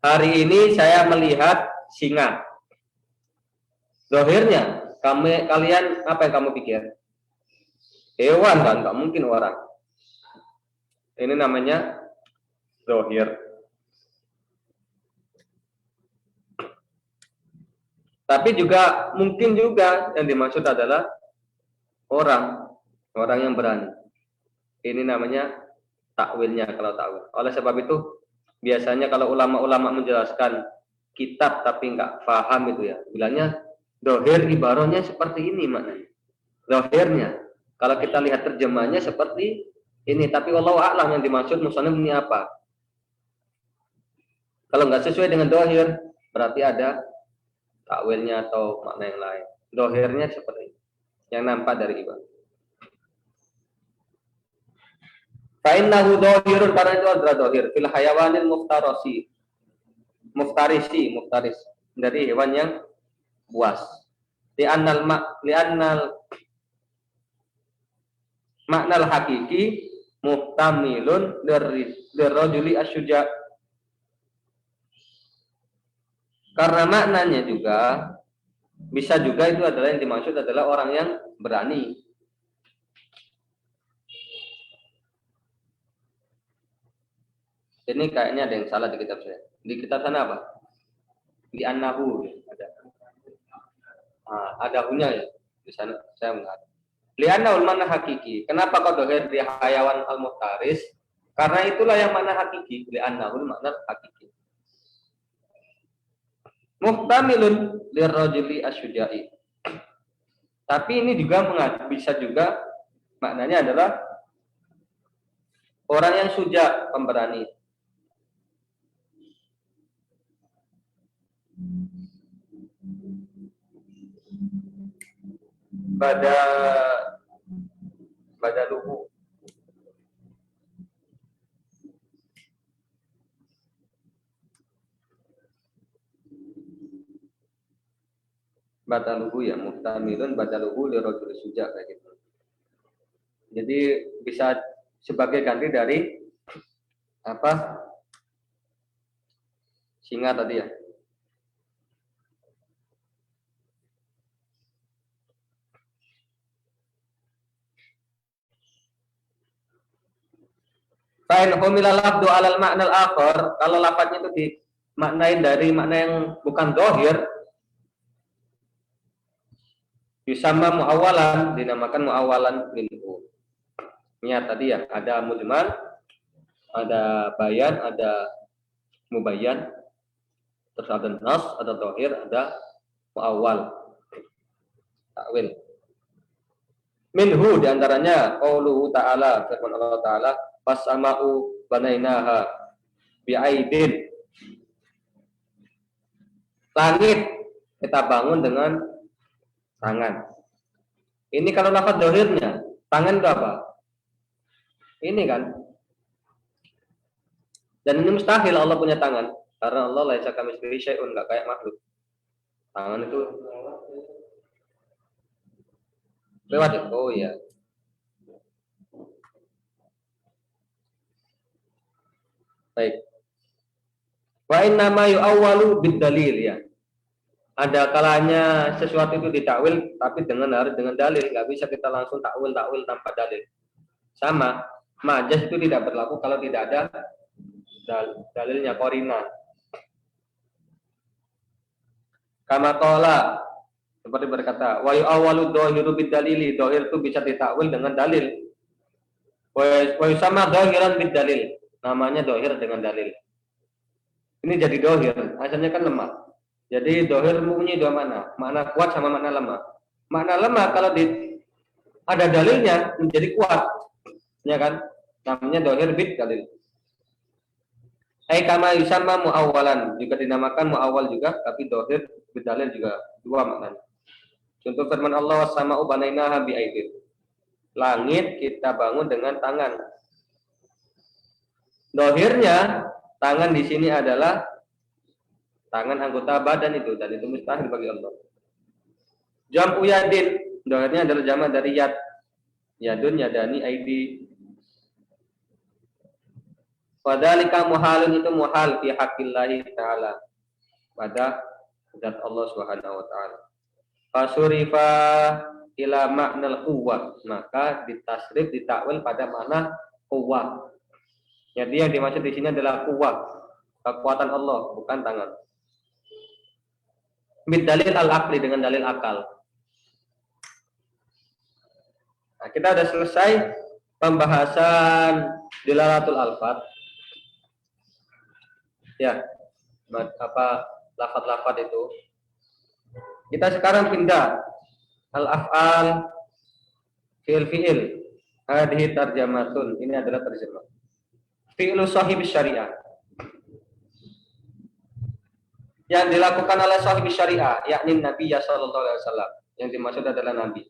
hari ini saya melihat singa. Zahirnya, kalian apa yang kamu pikir? Hewan kan, nggak mungkin orang. Ini namanya zahir. Tapi juga mungkin juga yang dimaksud adalah orang yang berani. Ini namanya takwilnya kalau takwil. Oleh sebab itu biasanya kalau ulama-ulama menjelaskan kitab tapi nggak paham itu ya, bilangnya dohir ibaratnya seperti ini maknanya. Dohirnya. Kalau kita lihat terjemahnya seperti ini, tapi wallahu a'lam yang dimaksud musannif ini apa. Kalau nggak sesuai dengan dohir, berarti ada takwilnya atau makna yang lain. Dohirnya seperti ini, yang nampak dari ibadah. Fa'innahu dohirun, karena itu adalah dohir. Fil hayawanil muftaris, dari hewan yang buas. Li'annal maknal hakiki muhtamilun lirrajuli asyuja. Karena maknanya juga bisa juga itu adalah yang dimaksud adalah orang yang berani. Ini kayaknya ada yang salah di kitab saya. Di kitab sana apa? Di annahu ada. Ada hunya ya. Di sana saya mengatakan. Li'annahu mana hakiki. Kenapa kau dohir di hayawan al-muhtaris? Karena itulah yang mana hakiki. Li'annahu makna hakiki. Muhtamilun lirrajuli asyuja'i. Tapi ini juga bisa juga maknanya adalah orang yang suja, pemberani. Badaluhu. Badaluhu ya, muhtamilun badaluhu lirajul suja kayak gitu. Jadi bisa sebagai ganti dari apa? Singa tadi ya. Fa'in humila lafdu alal makna al-akhar, kalau lafadznya itu dimaknain dari makna yang bukan dohir, yusamma mu'awalan, dinamakan mu'awalan minhu. Ini tadi ya, ada mujmal, ada bayan, ada mubayyan, terus ada nas, ada dohir, ada mu'awal, takwil. Minhu diantaranya qauluhu ta'ala, firman Allah Ta'ala, fasama'u banainaha bi'aidin. Langit kita bangun dengan tangan. Ini kalau lafaz dohirnya, tangan itu apa? Ini kan. Dan ini mustahil Allah punya tangan, karena Allah laisa kamitslihi syai'un, enggak kayak makhluk. Tangan itu lewat ya? Oh iya. Baik. Wa inna ma yu'awwalu bid-dalil ya. Ada kalanya sesuatu itu ditakwil tapi harus dengan dalil, nggak bisa kita langsung takwil tanpa dalil. Sama, majaz itu tidak berlaku kalau tidak ada dalilnya, qorina. Kama qala, seperti berkata, wa yu'awwalu dhahiru bid-dalili, dhahir itu bisa ditakwil dengan dalil. Wa yusamma dhahiran bid-dalil, namanya dhahir dengan dalil. Ini jadi dhahir, asalnya kan lemah. Jadi dohir mempunyai dua makna kuat sama makna lemah. Makna lemah kalau ada dalilnya menjadi kuat, ya kan? Namanya dohir bid dalil. Kama yusamma muawwalan, juga dinamakan muawwal juga, tapi dohir bid dalil juga dua maknanya. Contoh firman Allah, wasama'u banainaha bi'aidin. Langit kita bangun dengan tangan. Dohirnya tangan di sini adalah tangan anggota badan itu, dan itu mustahil bagi Allah. Jam'u yadin, dohirnya adalah jamak dari yad. Yadun, yadani, aidi. Fadzalika muhalun, itu muhal fi haqqillahi ta'ala, pada zat Allah Subhanahu wa taala. Fasurifa ila maknal quwwah, maka ditasrif, ditakwil pada makna quwwah. Jadi yang dimaksud di sini adalah quwwah, kekuatan Allah, bukan tangan. Bid-dalil al-aqli, dengan dalil akal. Nah, kita sudah selesai pembahasan dilalatul alfat. Ya, apa lafaz-lafaz itu. Kita sekarang pindah al-af'al, fi'il. Hadhihi tarjamatun, ini adalah terjemah. Fi'lu sahib syariah, yang dilakukan oleh sahib syariah, yakni Nabi sallallahu alaihi wasallam. Yang dimaksud adalah Nabi.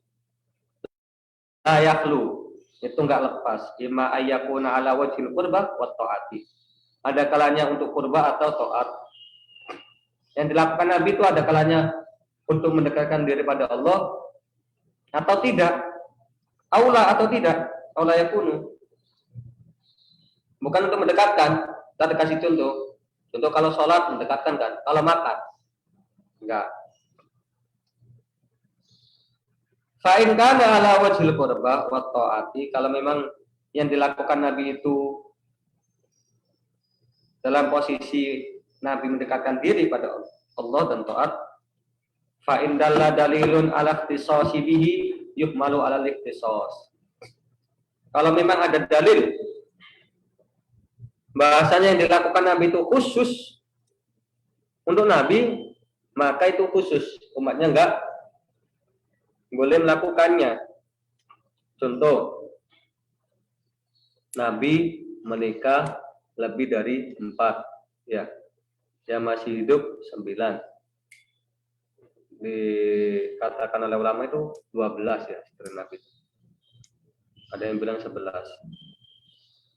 La yakhlu, itu enggak lepas. Imma ayyakuna ala wajhil qurbah wa ta'ati. Ada kalanya untuk qurba atau taat. Yang dilakukan Nabi itu ada kalanya untuk mendekatkan diri pada Allah atau tidak. Aula atau tidak. Aula yakunu. Bukan untuk mendekatkan. Kita kasih contoh. Contoh kalau sholat mendekatkan kan. Kalau makan enggak. Fa'in kana ala wajhil qurba wa ta'ati, kalau memang yang dilakukan Nabi itu dalam posisi Nabi mendekatkan diri pada Allah dan taat, fa'in dalla dalilun ala ikhtisasi bihi yuhmalu ala ikhtisas. Kalau memang ada dalil bahasanya yang dilakukan Nabi itu khusus untuk Nabi, maka itu khusus, umatnya enggak boleh melakukannya. Contoh, Nabi menikah lebih dari 4, ya, yang masih hidup 9. Dikatakan oleh ulama itu 12 ya, istri Nabi. Ada yang bilang 11.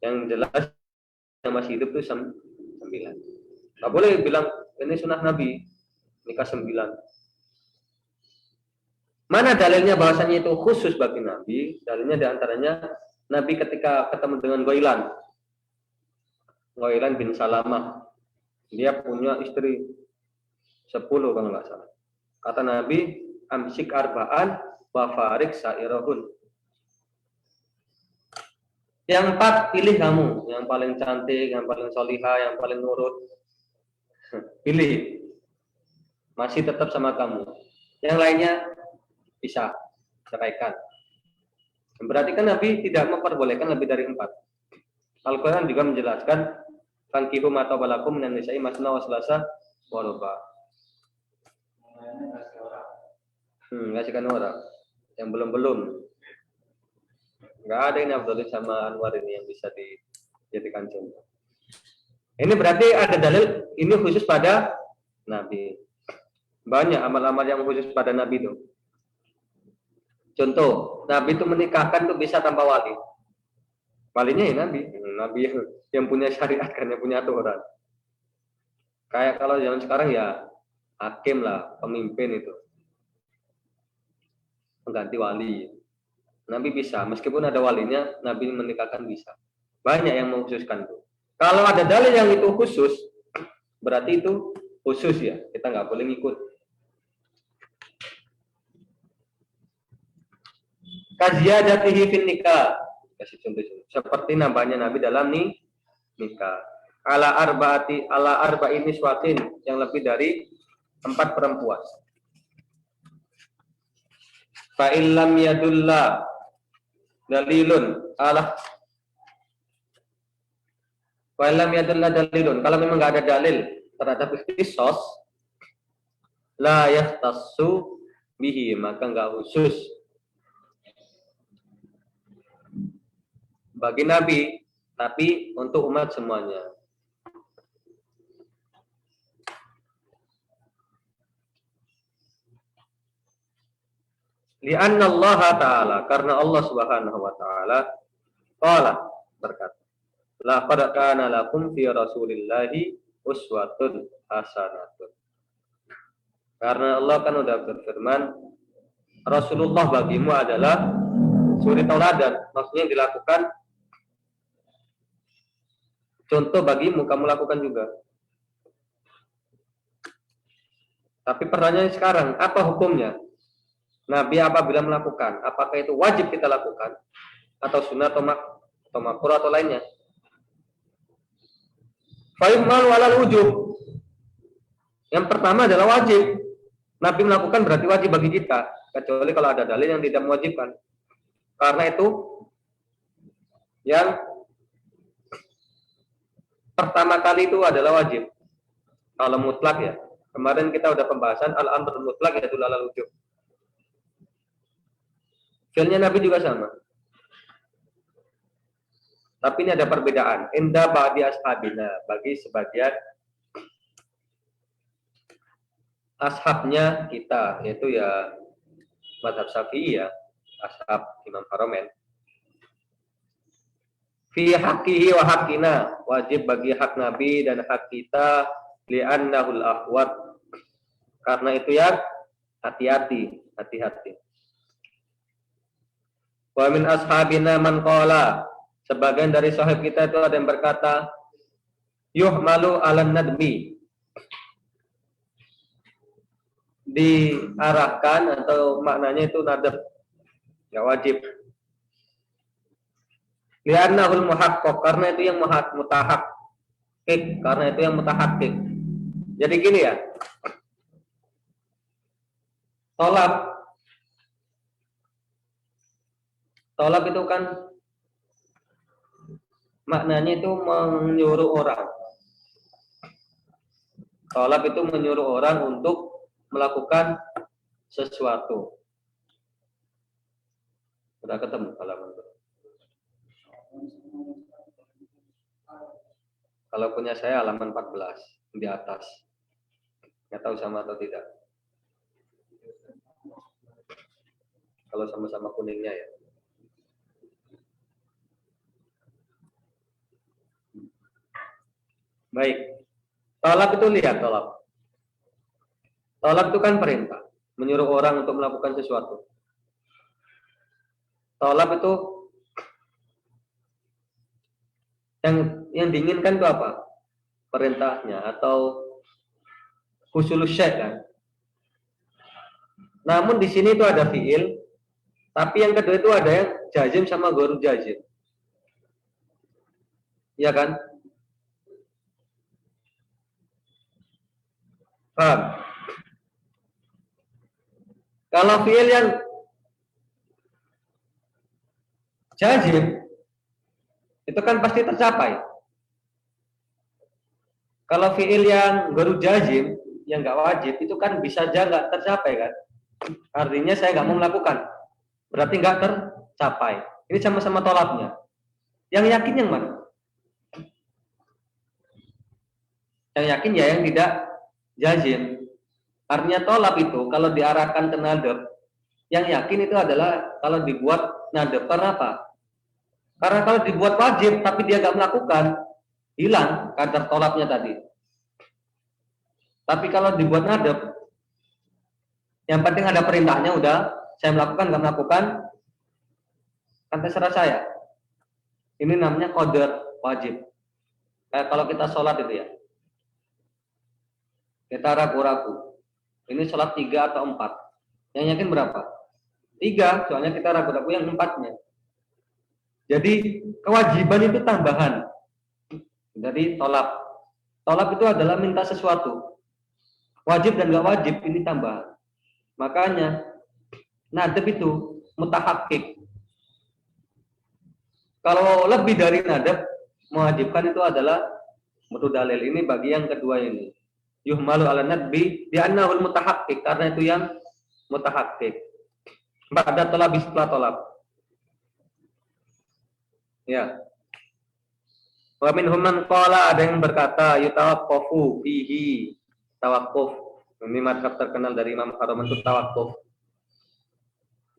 Yang jelas yang masih hidup itu 9. Nggak boleh bilang ini sunnah Nabi nikah 9. Mana dalilnya bahasanya itu khusus bagi Nabi? Dalilnya diantaranya Nabi ketika ketemu dengan Ghailan bin Salamah, dia punya istri 10 kalau nggak salah. Kata Nabi, amsik arba'an wa farik sa'irahun. Yang 4 pilih kamu, yang paling cantik, yang paling solihah, yang paling nurut. Pilih. Masih tetap sama kamu. Yang lainnya bisa ceraikan. Berarti kan Nabi tidak memperbolehkan lebih dari 4. Al-Quran juga menjelaskan fankihu ma tabalakum minan nisa'i masna wa salasa wa ruba. Kasihkan orang yang belum. Nggak ada ini Abdul sama Anwar ini yang bisa dijadikan contoh. Ini berarti ada dalil ini khusus pada Nabi. Banyak amal-amal yang khusus pada Nabi itu. Contoh, Nabi itu menikahkan tuh bisa tanpa wali. Walinya ya Nabi yang punya syariat kan, yang punya aturan. Kayak kalau zaman sekarang ya hakim lah, pemimpin itu. Mengganti wali. Nabi bisa, meskipun ada walinya, Nabi menikahkan bisa. Banyak yang mengkhususkan itu. Kalau ada dalil yang itu khusus, berarti itu khusus ya, kita nggak boleh ngikut. Kaziyadatihi fin nikah, kasih contoh seperti nambahnya Nabi dalam nikah. Ala arba'in niswatin, yang lebih dari 4 perempuan. Fa illam yadulla dalilun ala fa illam yadulla dalilun, kalau memang nggak ada dalil terhadap ikhtisas, la yahtassu bihi, maka nggak khusus bagi Nabi, tapi untuk umat semuanya. Li'anna Allah Ta'ala, karena Allah Subhanahu wa Ta'ala qala, berkata, laqad kana lakum fi Rasulillahi uswatun hasanatun. Karena Allah kan udah berfirman, Rasulullah bagimu adalah suri tauladan, maksudnya dilakukan contoh bagimu, kamu lakukan juga. Tapi pertanyaannya sekarang, apa hukumnya? Nabi apabila melakukan, apakah itu wajib kita lakukan? Atau sunnah atau makruh atau lainnya? Fa'immal walal wujub. Yang pertama adalah wajib. Nabi melakukan berarti wajib bagi kita. Kecuali kalau ada dalil yang tidak mewajibkan. Karena itu yang pertama kali itu adalah wajib. Kalau mutlak ya. Kemarin kita udah pembahasan al-amr mutlak yaitu alal wujub. Fi'ilnya Nabi juga sama. Tapi ini ada perbedaan. Inda ba'di ashabina, bagi sebagian ashabnya kita, yaitu ya mazhab Syafi'i ya, ashab Imam Haromen. Fi haqqihi wa haqqina, wajib bagi hak Nabi dan hak kita, li'annahul ahwat, karena itu ya hati-hati. Wa min ashabina man qala, sebagian dari sahib kita itu ada yang berkata, yuhmalu 'alan nadbi, diarahkan atau maknanya itu nadab, ya wajib. Li'annahul muhaqqaq, karena itu yang mutahaqqiq, karena itu yang mutahaqqiq. Jadi gini ya, tolak itu kan maknanya itu menyuruh orang. Tolak itu menyuruh orang untuk melakukan sesuatu. Sudah ketemu halaman itu. Kalau punya saya halaman 14 di atas. Nggak tahu sama atau tidak. Kalau sama-sama kuningnya ya. Baik. Tolak itu lihat tolak. Tolak itu kan perintah, menyuruh orang untuk melakukan sesuatu. Tolak itu yang diinginkan itu apa? Perintahnya atau husulus syai' kan? Namun di sini itu ada fiil, tapi yang kedua itu ada yang jazim sama gharu jazim. Iya kan? Paham? Kalau fiil yang jazim itu kan pasti tercapai. Kalau fiil yang gharu jazim, yang nggak wajib, itu kan bisa aja nggak tercapai kan? Artinya saya nggak mau melakukan, berarti nggak tercapai. Ini sama-sama tolabnya. Yang yakin yang mana? Yang yakin ya yang tidak jazim. Artinya tolab itu kalau diarahkan ke nadab, yang yakin itu adalah kalau dibuat nadab. Karena apa? Karena kalau dibuat wajib tapi dia nggak melakukan, hilang kadar tolabnya tadi. Tapi kalau dibuat nadab, yang penting ada perintahnya, udah saya melakukan nggak melakukan, kan terserah saya. Ini namanya qadar wajib. Kayak kalau kita sholat itu ya, kita ragu-ragu. Ini sholat 3 atau 4. Yang yakin berapa? 3, soalnya kita ragu-ragu yang 4-nya. Jadi kewajiban itu tambahan. Jadi tolak. Tolak itu adalah minta sesuatu. Wajib dan nggak wajib ini tambahan. Makanya nadab itu mutahakkik. Kalau lebih dari nadab, mewajibkan itu adalah mutu dalil. Ini bagi yang kedua ini. Yuhmalu ala nadbi di'annahul mutahakkik, karena itu yang mutahakkik. Ba'da tolab, setelah tolab. Ya. Wa minhum man qala, ada yang berkata yutawaqqafu fihi, tawaqquf. Ini madhab terkenal dari Imam Haram itu tawaqquf.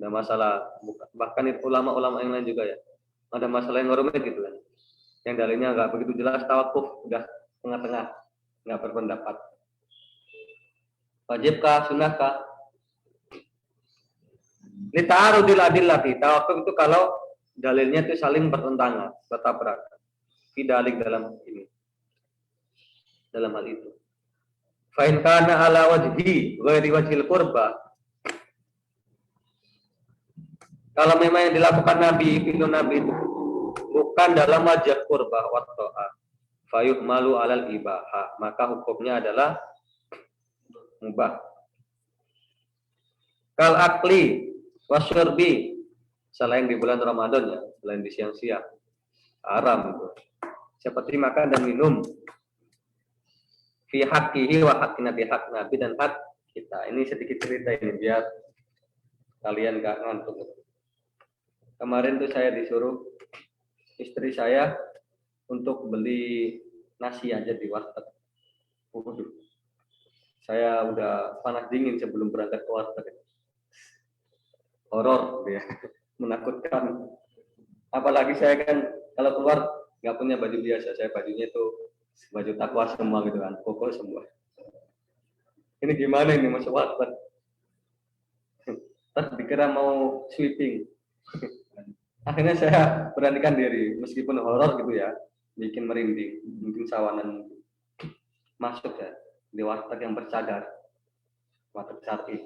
Ada masalah, bahkan ulama-ulama yang lain juga ya. Ada masalah yang rumit gitu kan. Yang dalilnya enggak begitu jelas, tawaqquf, udah tengah-tengah, enggak berpendapat. Wajibkah, sunnahkah? Ini ta'arudil adillati. Tawakkuf itu kalau dalilnya itu saling bertentangan, bertabrakan. Tidak dalam ini. Dalam hal itu. Fa in kana ala wajhi ghairi wajhil qurba. Kalau memang yang dilakukan Nabi itu bukan dalam wajah qurba wa ta'ah, fa yuhmalu alal ibahah, maka hukumnya adalah mubah. Kal akli wasyurbi, selain di bulan Ramadan ya, selain di siang-siang haram itu. Seperti makan dan minum. Fi haqqihi wa haqqina, bi hak Nabi dan hak kita. Ini sedikit cerita ini biar kalian gak ngantuk. Kemarin tuh saya disuruh istri saya untuk beli nasi aja di warteg. Saya udah panas dingin sebelum berangkat ke warteg. Horor ya, menakutkan. Apalagi saya kan kalau keluar nggak punya baju biasa, saya bajunya itu baju takwa semua gitu kan, koko semua. Ini gimana ini masuk warteg? Terus dikira mau sweeping. Akhirnya saya beranikan diri, meskipun horor gitu ya, bikin merinding, mungkin sawanan masuk ya di warteg yang bercadar, warteg syar'i.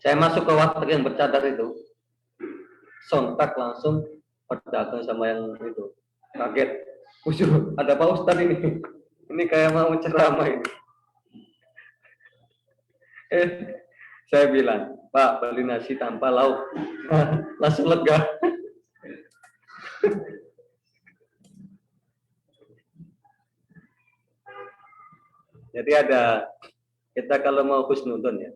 Saya masuk ke warteg yang bercadar itu, sontak langsung pedagang sama yang itu kaget, usul ada Pak Ustadz ini kayak mau ceramah ini. Saya bilang, Pak, beli nasi tanpa lauk. Langsung lega. Jadi ada, kita kalau mau husnudon ya,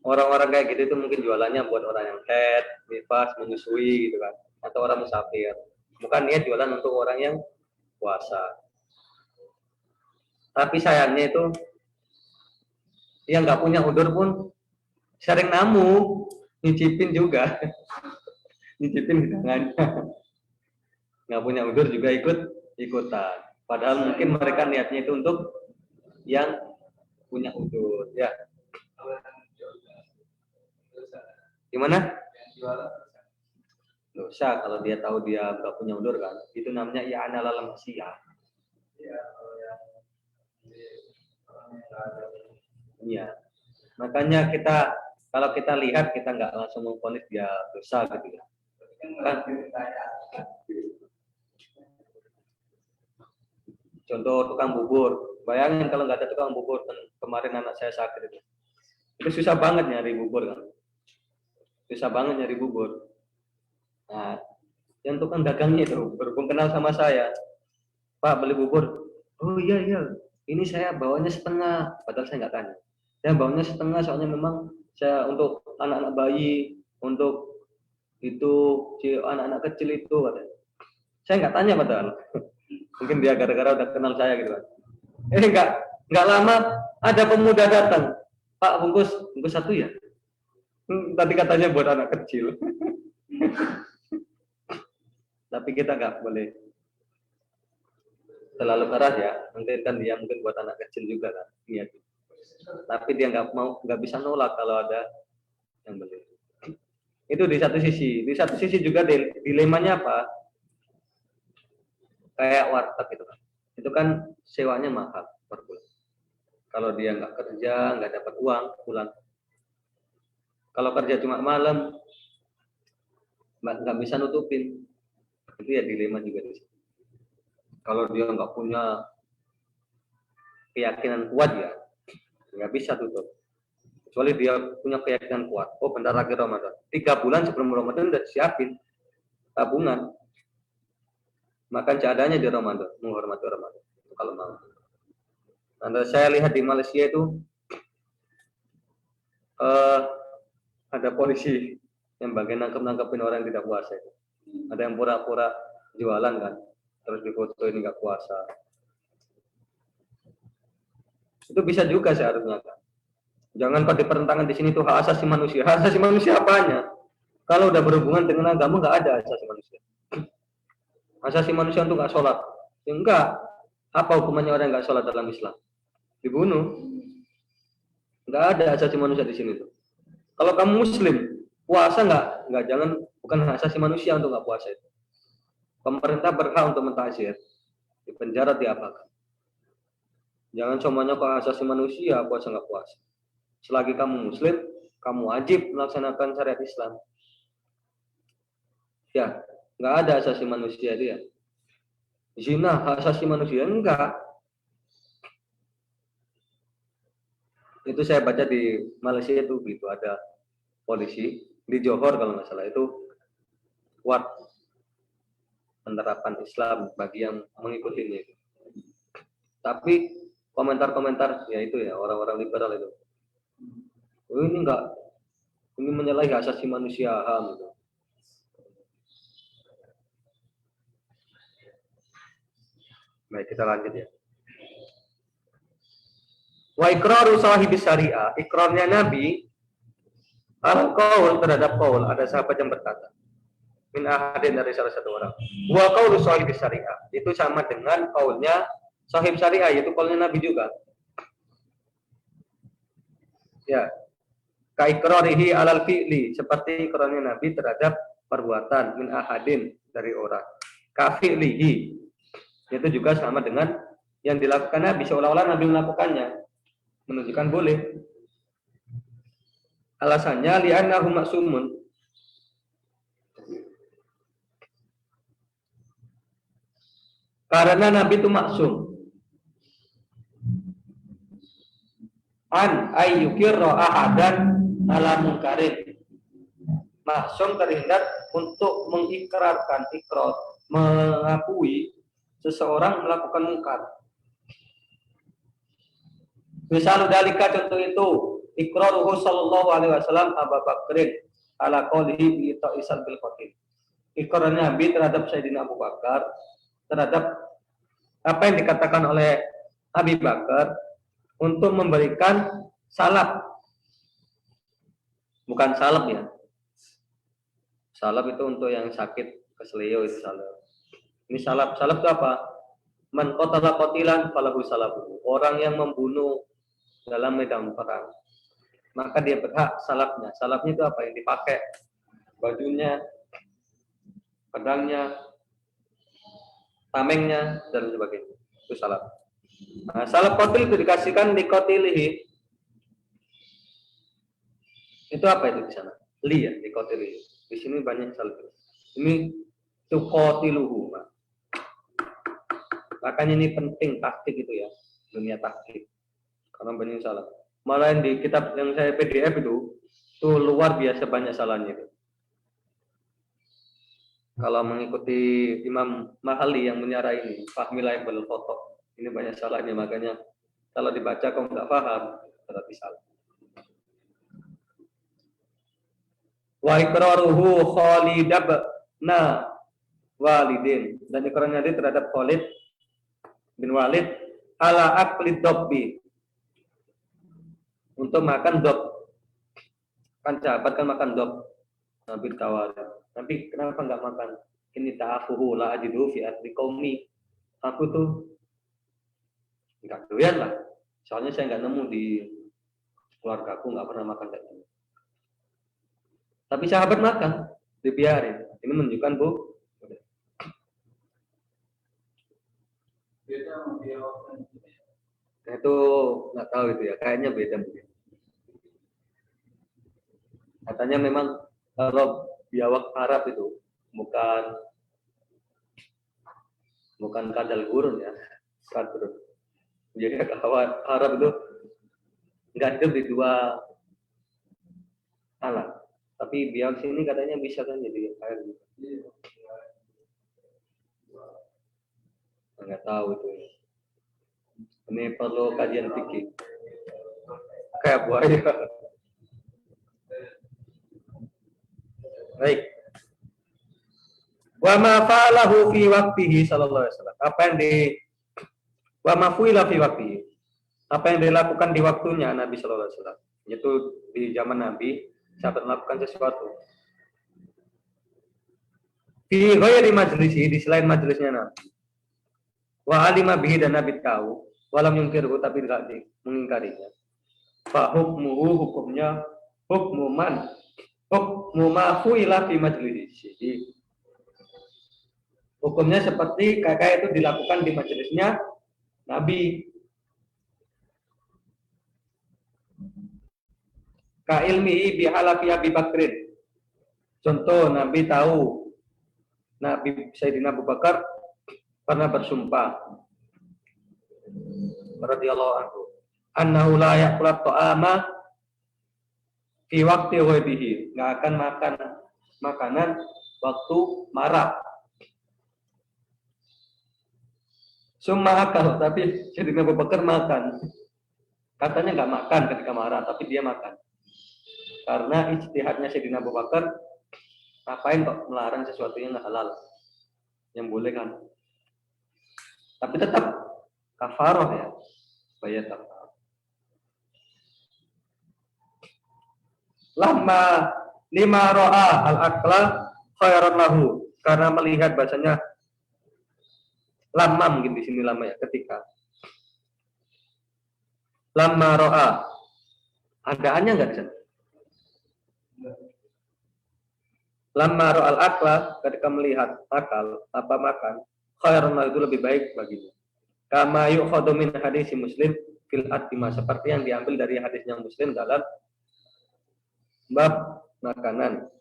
orang-orang kayak gitu itu mungkin jualannya buat orang yang head, nifas, menyusui gitu kan, atau orang musafir. Bukan niat jualan untuk orang yang puasa. Tapi sayangnya itu yang nggak punya udur pun sering namu, nyicipin juga, nyicipin hidangannya. Nggak punya udur juga ikutan. Padahal mungkin mereka niatnya itu untuk yang punya udur. Ya. Gimana? Dosa kalau dia tahu dia nggak punya udur kan? Itu namanya i'anah lal maksiyah. Iya. Makanya kita kalau kita lihat kita nggak langsung memvonis dia dosa gitu ya. Kan? Contoh tukang bubur. Bayangin kalau nggak ada tukang bubur, kemarin anak saya sakit itu susah banget nyari bubur kan. Susah banget nyari bubur. Nah, yang tukang dagangnya itu berhubung kenal sama saya, Pak beli bubur. Oh iya, ini saya bawanya setengah, padahal saya nggak tanya. Ya baunya setengah, soalnya memang saya untuk anak-anak bayi, untuk itu si anak-anak kecil itu katanya. Saya nggak tanya padahal. Mungkin dia gara-gara udah kenal saya gitu kan. Nggak lama ada pemuda datang. Pak, bungkus satu ya. Tadi katanya buat anak kecil. Tapi kita nggak boleh terlalu keras ya. Mungkin kan dia mungkin buat anak kecil juga kan. Iya. Tapi dia nggak bisa nolak kalau ada yang beli. Itu di satu sisi. Di satu sisi juga dilemanya apa? Kayak warteg gitu kan. Itu kan sewanya mahal per bulan. Kalau dia nggak kerja, nggak dapat uang pulang. Kalau kerja cuma malam, nggak bisa nutupin. Itu ya dilema juga di sini. Kalau dia nggak punya keyakinan kuat ya, nggak bisa tutup. Kecuali dia punya keyakinan kuat. Oh, bentar lagi Ramadan. 3 bulan sebelum Ramadan udah siapin tabungan. Makan seadanya di Ramadan, menghormati Ramadan. Kalau mau. Nah, saya lihat di Malaysia itu ada polisi yang bagian nangkep-nangkepin orang yang tidak puasa itu. Ada yang pura-pura jualan kan, terus difoto ini nggak puasa. Itu bisa juga seharusnya kan. Jangan kok dipertentangan di sini tuh hak asasi manusia. Hak asasi manusia apanya? Kalau udah berhubungan dengan agama nggak ada hak asasi manusia. Hak asasi manusia untuk nggak sholat. Ya, enggak. Apa hukumannya orang nggak sholat dalam Islam? Dibunuh. Nggak ada hak asasi manusia di sini tuh. Kalau kamu Muslim, puasa nggak jangan, bukan hak asasi manusia untuk nggak puasa itu. Pemerintah berhak untuk mentazir, di penjara diapakan. Jangan semuanya kok hak asasi manusia, puasa nggak puasa. Selagi kamu Muslim, kamu wajib melaksanakan syariat Islam. Ya, nggak ada hak asasi manusia dia. Zina hak asasi manusia enggak. Itu saya baca di Malaysia itu gitu, ada polisi di Johor kalau nggak salah itu kuat penerapan Islam bagi yang mengikutinya itu. Tapi komentar-komentar ya itu ya orang-orang liberal itu. Oh, ini enggak, ini menyalahi hak asasi manusia HAM gitu. Baik, kita lanjut ya. Wa iqraru sahibis syariah, ikrarnya Nabi al-qaul terhadap qaul, ada sahabat yang berkata min ahadin dari salah satu orang. Wa qaulu sahibis syariah, itu sama dengan qaulnya sahib syariah, yaitu qaulnya Nabi juga. Ya. Ka iqrarihi alal fi'li, seperti ikrarnya Nabi terhadap perbuatan min ahadin dari orang. Ka fi'lihi, itu juga sama dengan yang dilakukan Nabi, seolah-olah Nabi melakukannya, menunjukkan boleh. Alasannya li'annahu maksumun, karena Nabi itu maksum an ayyukirra ahadan ala munkarin, maksum terhindar untuk mengikrarkan, ikrar, mengakui seseorang melakukan mungkar. Misal dalika, contoh itu ikraruhu sallallahu alaihi wasallam Abu Bakrin ala qaulihi bi ta'isal bil qatil. Ikrarnya Nabi terhadap Sayyidina Abu Bakar terhadap apa yang dikatakan oleh Abi Bakar untuk memberikan salab. Bukan salab ya. Salab itu untuk yang sakit keselio itu salab. Ini salab. Salab itu apa? Man qatala qatilan falahu salabuhu. Orang yang membunuh dalam medan perang, maka dia berhak salabnya. Salabnya itu apa? Yang dipakai, bajunya, pedangnya, tamengnya, dan sebagainya. Itu salab. Nah, salab qatil itu dikasihkan di qatilihi. Itu apa itu di sana? Li ya, di qatilihi. Di sini banyak salab. Ini tuqatiluhu. Makanya ini penting taktik itu ya, dunia taktik. Karena banyak salah. Malah yang di kitab yang saya PDF itu luar biasa banyak salahnya itu. Kalau mengikuti Imam Mahali yang menyarai ini, Fahmilah Ibnul Foto, ini banyak salahnya. Makanya kalau dibaca kok nggak paham, berarti salah. Wa iqraruhu Khalidabna Walidin, dan ikrarnya dia terhadap Khalid bin Walid ala akli dobbi, untuk makan dob. Kan sahabat kan makan dob. Nabi tawar. Nabi kenapa nggak makan? Ini ta'afuhu la ajidu fi asli qaumi. Aku tuh nggak doyan lah. Soalnya saya nggak nemu di keluarga aku, nggak pernah makan kayak gini. Tapi sahabat makan, dibiarin. Ini menunjukkan Bu. Nah, itu nggak tahu itu ya, kayaknya beda mungkin. Katanya memang kalau biawak Arab itu bukan kadal gurun ya, kadrun. Jadi kawan Arab itu nggak hidup di dua alam. Tapi biawak sini katanya bisa kan jadi air gitu. Nggak tahu itu. Ini perlu kajian fikih. Kayak buaya. Baik. Wa ma fa'alahu fi waqtihi sallallahu alaihi wasallam. Wa ma fu'ila fi waqtihi. Apa yang dilakukan di waktunya Nabi sallallahu alaihi wasallam. Yaitu di zaman Nabi sahabat melakukan sesuatu. Fi ghairi majlisi, di selain majelisnya Nabi. Wa alima bihi, dan Nabi tahu, walam yungkirhu, tapi tidak mengingkarinya. Fa hukmuhu, hukumnya hukmu ma fu'ila fi majlisi. Hukumnya seperti kakak itu dilakukan di majelisnya Nabi. Ka ilmihi bi halafi Abi Bakrin. Contoh, Nabi tahu Nabi Sayyidina Abu Bakar pernah bersumpah radhiyallahu anhu annahu la ya'kulu ta'ama fi waqti ghaibihi, enggak akan makan makanan waktu marah. Summa akal, tapi Sayyidina Abu Bakar makan. Katanya enggak makan ketika marah, tapi dia makan. Karena ijtihadnya Sayyidina Abu Bakar, ngapain kok melarang sesuatu yang enggak halal? Yang boleh kan? Tapi tetap kafarah ya. Bayar kafarah. Lima ro'a al-aqla khairan lahu, karena melihat bahasanya lama, mungkin di sini lama ya, ketika lama ro'a, adaannya enggak bisa. Lama ro'a al-aqla, ketika melihat akal apa makan, khairan lahu, itu lebih baik baginya. Kama yu'khadhu min hadis Muslim fil atima, seperti yang diambil dari hadisnya Muslim dalam bab makanan.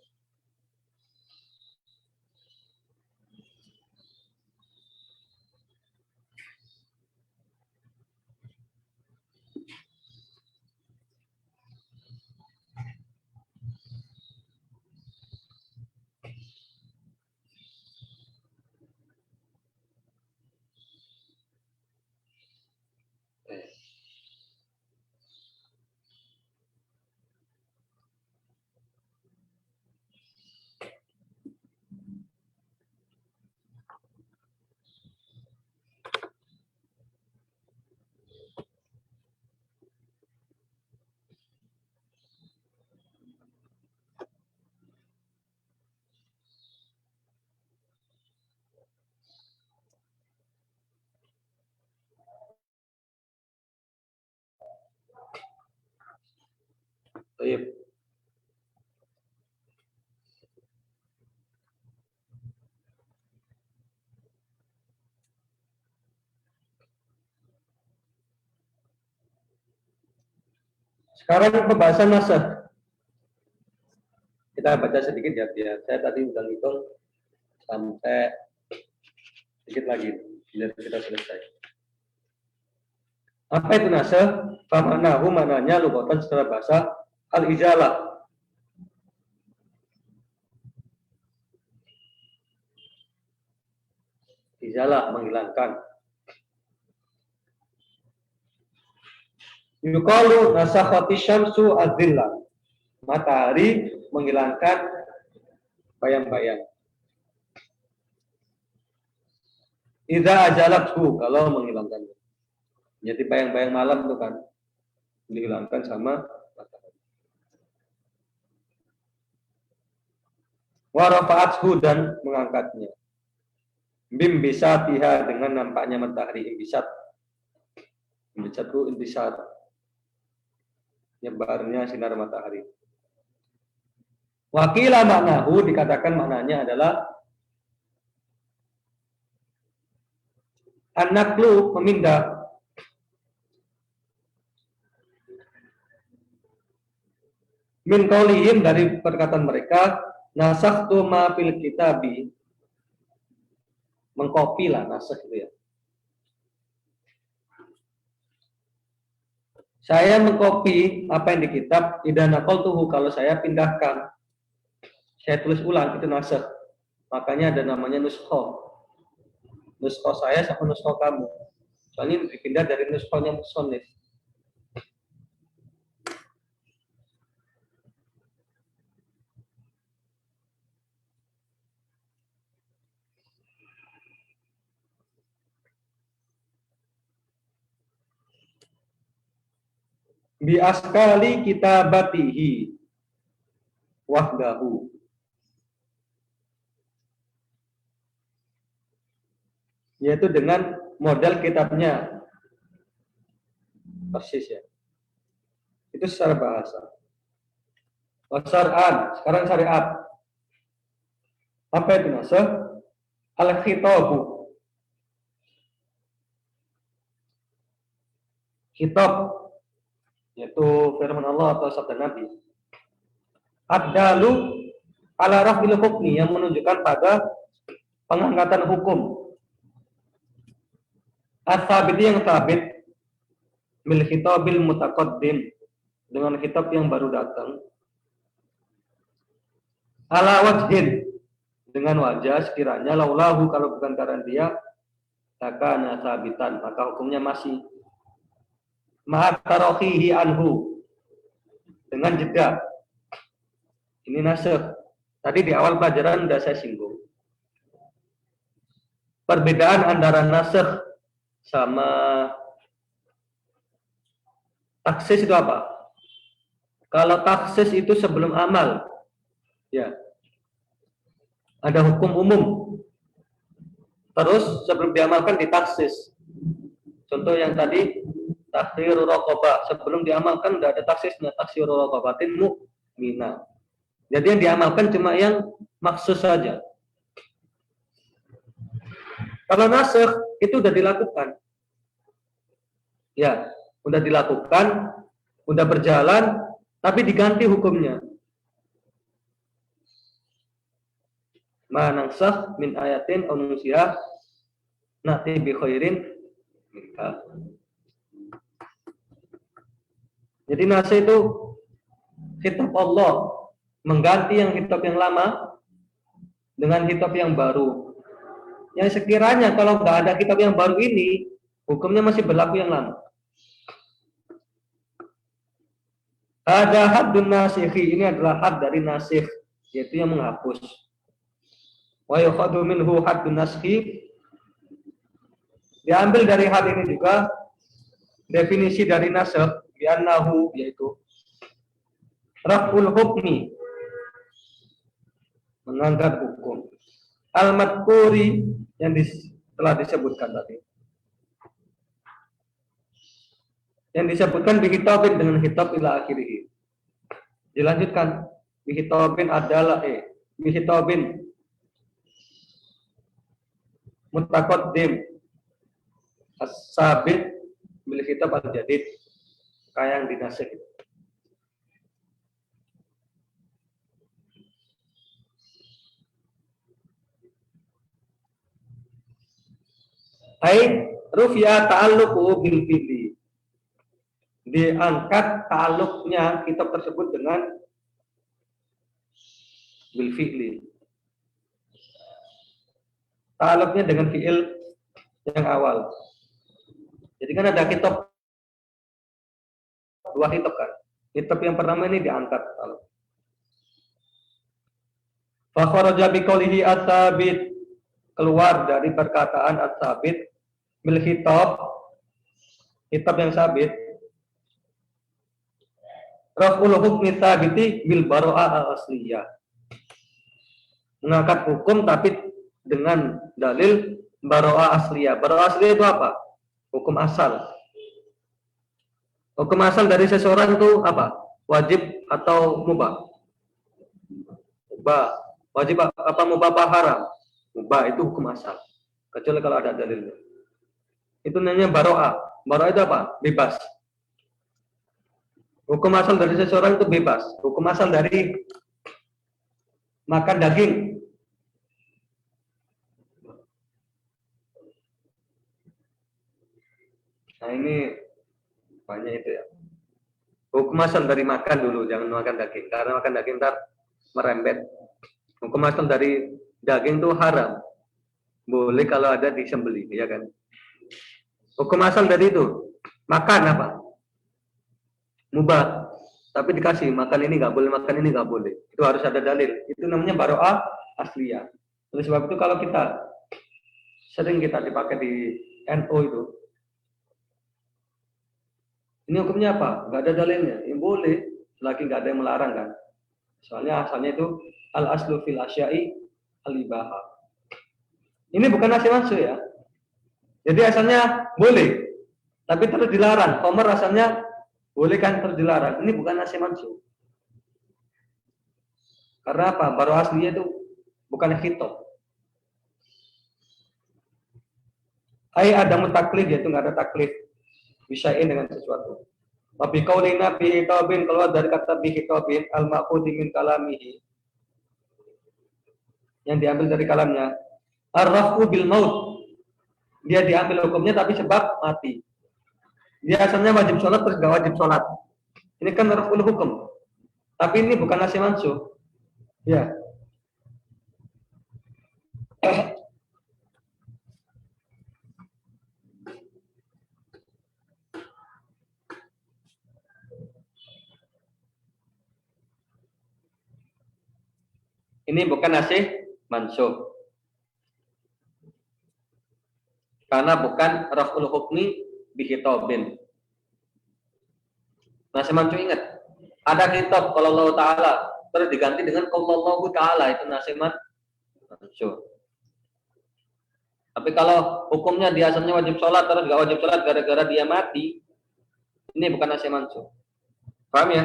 Baik. Sekarang pembahasan nasakh. Kita baca sedikit ya, biar saya tadi udah ngitung sampai sedikit lagi biar kita selesai. Apa itu nasakh? Famanahu, mananya lughatan secara bahasa al-izalah. Izalah, menghilangkan. Yuqalu nasakhati syamsu adzillah. Matahari menghilangkan bayang-bayang. Idza ajalathu, kalau menghilangkannya. Jadi bayang-bayang malam itu kan dihilangkan sama matahari. Wa rafa'athu, dan mengangkatnya. Bim bisatiha, dengan nampaknya matahari. Imbisat itu intisar, nyebarnya sinar matahari. Wakila maknahu, dikatakan maknanya adalah an-naqlu, memindah. Min qaulihim, dari perkataan mereka, nasakhtu ma fil kitabi, mengkopi lah, nasakh itu ya. Saya mengkopi apa yang di kitab, idza naqaltuhu, kalau saya pindahkan, saya tulis ulang, itu nasakh. Makanya ada namanya nuskho. Nuskho saya sama nuskho kamu. Soalnya dipindah dari nuskhonya musonif. Bi askali kitabatihi wahdahu, yaitu dengan model kitabnya persis ya. Itu secara bahasa. Wasar'an, sekarang syariat. Apa itu nasakh? Al-khitabu, kitab, yaitu firman Allah atau sabda Nabi. Ad-dalu ala raf'il hukmi, yang menunjukkan pada pengangkatan hukum. As-sabiti, yang sabit, bil khitabil mutaqaddim, dengan kitab yang baru datang. Ala wajhin, dengan wajah sekiranya laulahu, kalau bukan karena dia, takana sabitan, maka hukumnya masih. Ma'atarohihi anhu, dengan jeda. Ini nasakh. Tadi di awal pelajaran sudah saya singgung. Perbedaan antara nasakh sama taksis itu apa? Kalau taksis itu sebelum amal, ya, ada hukum umum. Terus sebelum diamalkan ditaksis. Contoh yang tadi, takhirur raqabah, sebelum diamalkan sudah ada taksisnya, takhirur raqabatin mu'minah. Jadi yang diamalkan cuma yang maksud saja. Kalau nasakh itu sudah dilakukan. Ya, sudah dilakukan, sudah berjalan, tapi diganti hukumnya. Ma nansakh min ayatin aw nunsiha na'ti bi khairin minha. Jadi nasakh itu kitab Allah mengganti yang kitab yang lama dengan kitab yang baru. Yang sekiranya kalau nggak ada kitab yang baru ini, hukumnya masih berlaku yang lama. Ada haddun nasikhi, ini adalah had dari nasikh, yaitu yang menghapus. Wa yukhadhu minhu haddun nasikhi, diambil dari had ini juga definisi dari nasikh, bi'annahu, yaitu raf'ul hukmi, mengangkat hukum. Al-madkuri, yang telah disebutkan tadi. Yang disebutkan bihitabin, dengan hitab ila akhirih. Dilanjutkan, bihitabin adalah bihitabin mutaqaddim as-sabit bil hitab al-jadid, kayak yang dinasih. Ai rufi'a ta'alluqu bil fi'li, diangkat ta'alluqnya kitab tersebut dengan bil fi'li, ta'alluqnya dengan fi'il yang awal. Jadi kan ada kitab, dua kitab kan. Kitab yang pertama ini diangkat ta'alluq. Fa kharaja bi qawlihi as-sabit, keluar dari perkataan as-sabit bil khitab, kitab yang sabit, raf'ul hukmi sabiti bil baro'ah al-asliyah, mengangkat hukum tapi dengan dalil baro'ah asliyah. Baro'ah asliyah itu apa? Hukum asal. Hukum asal dari seseorang itu apa? Wajib atau mubah? Mubah. Wajib apa mubah apa haram? Mubah itu hukum asal. Kecuali kalau ada dalilnya. Itu namanya baro'ah. Baro'ah itu apa? Bebas. Hukum asal dari seseorang itu bebas. Hukum asal dari makan daging. Nah ini banyak itu ya. Hukum asal dari makan dulu, jangan makan daging. Karena makan daging ntar merembet. Hukum asal dari daging itu haram. Boleh kalau ada disembelih, ya kan? Hukum asal dari itu makan apa? Mubah. Tapi dikasih makan ini nggak boleh, makan ini nggak boleh. Itu harus ada dalil. Itu namanya baro'ah asliyah. Oleh sebab itu kalau kita sering kita dipakai di NU itu, ini hukumnya apa? Nggak ada dalilnya. Yang boleh, selagi nggak ada yang melarang kan. Soalnya asalnya itu al-aslu fil asya'i al-ibaha. Ini bukan nasi mansu ya. Jadi asalnya boleh, tapi terus dilarang. Khomer asalnya boleh kan terus dilarang. Ini bukan nasi mansu. Karena apa? Baru aslinya itu bukan khitab. Ada mutaklif, yaitu nggak ada taklif. Bisain dengan sesuatu. Tapi kaulina bi hitabin, keluar dari kata bi hitabin al-ma'khudhi min kalamihi, yang diambil dari kalamnya. Ar-rafu bil maut, dia diambil hukumnya tapi sebab mati. Dia asalnya wajib sholat terus gak wajib sholat. Ini kan raful hukum. Tapi ini bukan nasi mansuh. Ya. Ini bukan nasi mansuh. Karena bukan raful hukmi bihitobin. Nasi mansuh ingat. Ada kitab kalau Allah Ta'ala terus diganti dengan kalau Ta'ala, itu nasi mansuh. Tapi kalau hukumnya dia asalnya wajib sholat terus gak wajib sholat gara-gara dia mati, ini bukan nasi mansuh. Paham ya?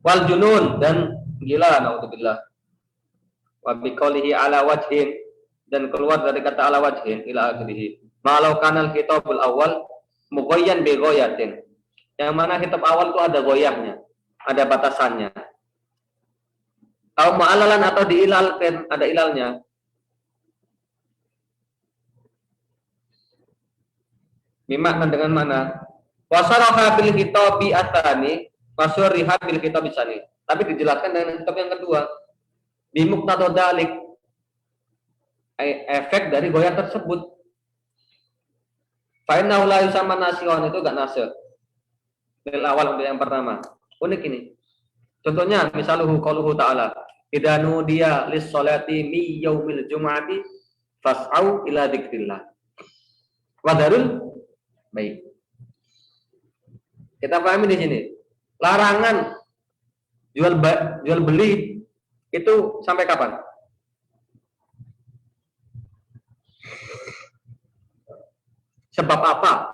Wal junun, dan gila, naudzubillah. Wa biqaulihi ala wajhin, dan keluar dari kata ala wajhin ila akhirih. Malau kanal kitabul awal mughayyan bi ghayatin. Yang mana kitab awal itu ada goyahnya, ada batasannya. Au ma'alalan, atau diilalkan, ada ilalnya. Bimakna, dengan mana? Wasaraha bil kitabi atsani wasuriha bil kitabi tsani. Tapi dijelaskan dengan kitab yang kedua. Bimuqtada dzalik, efek dari goyah tersebut. Fa innahu la yusamma nasihan, itu enggak nasih. Bil awal, untuk yang pertama. Unik ini. Contohnya misaluhu qauluhu ta'ala, idza nudiya lis sholati mi yaumil jumu'ati fas'au ila dzikrillah. Wa darul baik. Kita pahami di sini. Larangan jual beli itu sampai kapan? Sebab apa?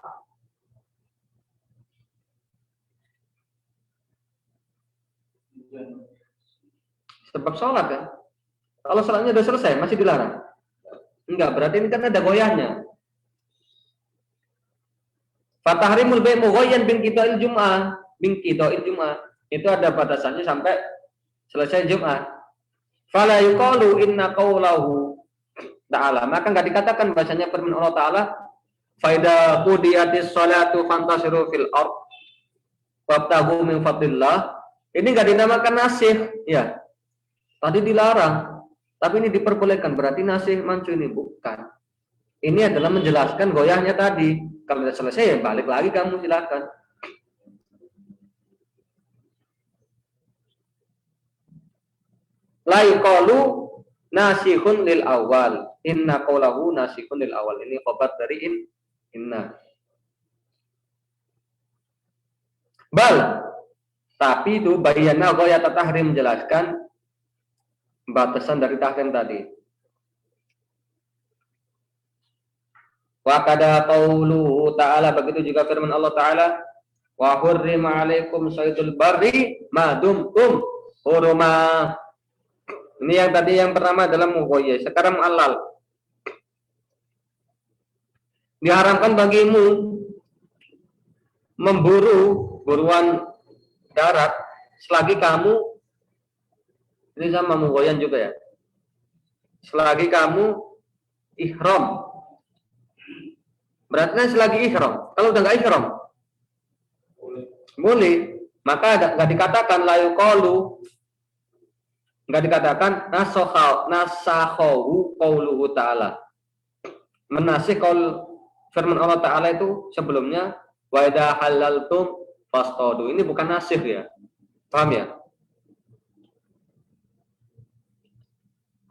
Sebab sholat kan? Kalau sholatnya sudah selesai masih dilarang? Enggak, berarti ini kan ada goyahnya. Fatahrimul bai' mughayyan bin qita'il jum'ah, bin qita'il jum'ah. Itu ada batasannya sampai selesai Jumat. Fala yuqalu inna qaulahu ta'ala, maka enggak dikatakan bahasanya firman Allah Ta'ala, faida qudiyatis sholatu fantasiru fil ard wabtaghu min fadlillah. Ini enggak dinamakan nasih, ya. Tadi dilarang, tapi ini diperbolehkan. Berarti nasih mansuh ini bukan. Ini adalah menjelaskan goyahnya tadi. Kalau sudah selesai ya balik lagi kamu, silakan. la yuqalu nasihun lil awal. Inna qawlahu nasihun lil awal. Ini khabar dari inna. Bal, tapi itu bayyana ghayat tahrim, menjelaskan batasan dari tahrim tadi. Wa kada qauluhu ta'ala, begitu juga firman Allah Ta'ala, wa hurrima 'alaikum saydul barri ma dumtum huruma. Ini yang tadi yang pertama adalah mughayyir, sekarang halal. Diharamkan bagimu memburu buruan darat selagi kamu, ini sama mughayyir juga ya, selagi kamu ihram. Berarti selagi ihram. Kalau udah nggak ihram, boleh. Maka nggak dikatakan la yuqalu, nggak dikatakan nasakhahu qauluhu ta'ala. Menasih qaul firman Allah Ta'ala itu sebelumnya, wa idza halaltum fastadu. Ini bukan nasih ya. Paham ya?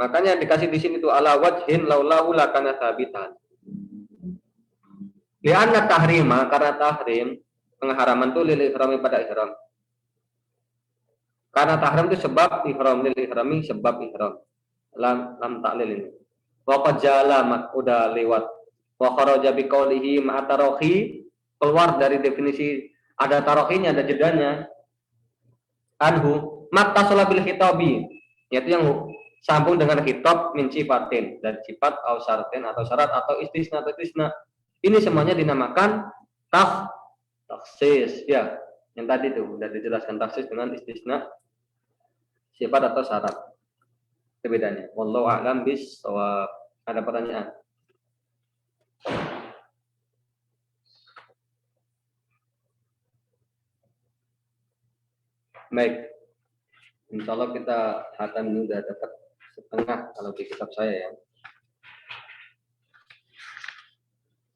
Makanya dikasih di sini tuh ala wajhin laulahu lakana thabitan. Lianna tahrima, karena tahrim, pengharaman itu lil ihrami, pada ihram. Karena tahrim itu sebab ihram, lil ihrami sebab ihram. Lam ta'lil ini. Wa qad jala, udah lewat. Wa kharaja bi qawlihi ma tarohi, keluar dari definisi ada tarohinya, ada jedanya. Anhu mattasala bil khitabi, yaitu yang sambung dengan khitab min sifatin, dan sifat au syaratin atau syarat atau istisna atau istisna. Ini semuanya dinamakan taksis ya. Yang tadi itu sudah dijelaskan taksis dengan istisna, sifat atau syarat. Itu bedanya. Wallahu a'lam bishawab. Ada pertanyaan? Baik. Insya Allah kita akan sudah dapat setengah kalau di kitab saya ya.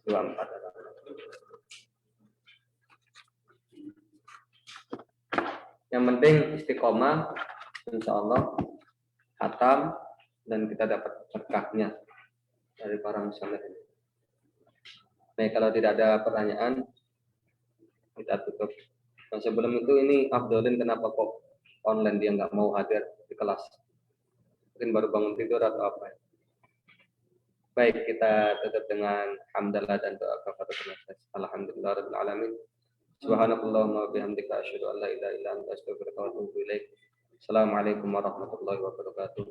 24. Yang penting istiqomah, insya Allah khatam, dan kita dapat berkahnya dari para muslimin. Baik, kalau tidak ada pertanyaan, kita tutup. Nah, sebelum itu ini Abdulin kenapa kok online, dia nggak mau hadir di kelas? Mungkin baru bangun tidur atau apa? Baik, kita tutup dengan hamdalah dan doa kafaratul majlis. Alhamdulillahirabbil alamin. Subhanakallahumma wa bihamdika asyhadu an la ilaha illa anta astaghfiruka wa atubu ilaik. Assalamualaikum warahmatullahi wabarakatuh.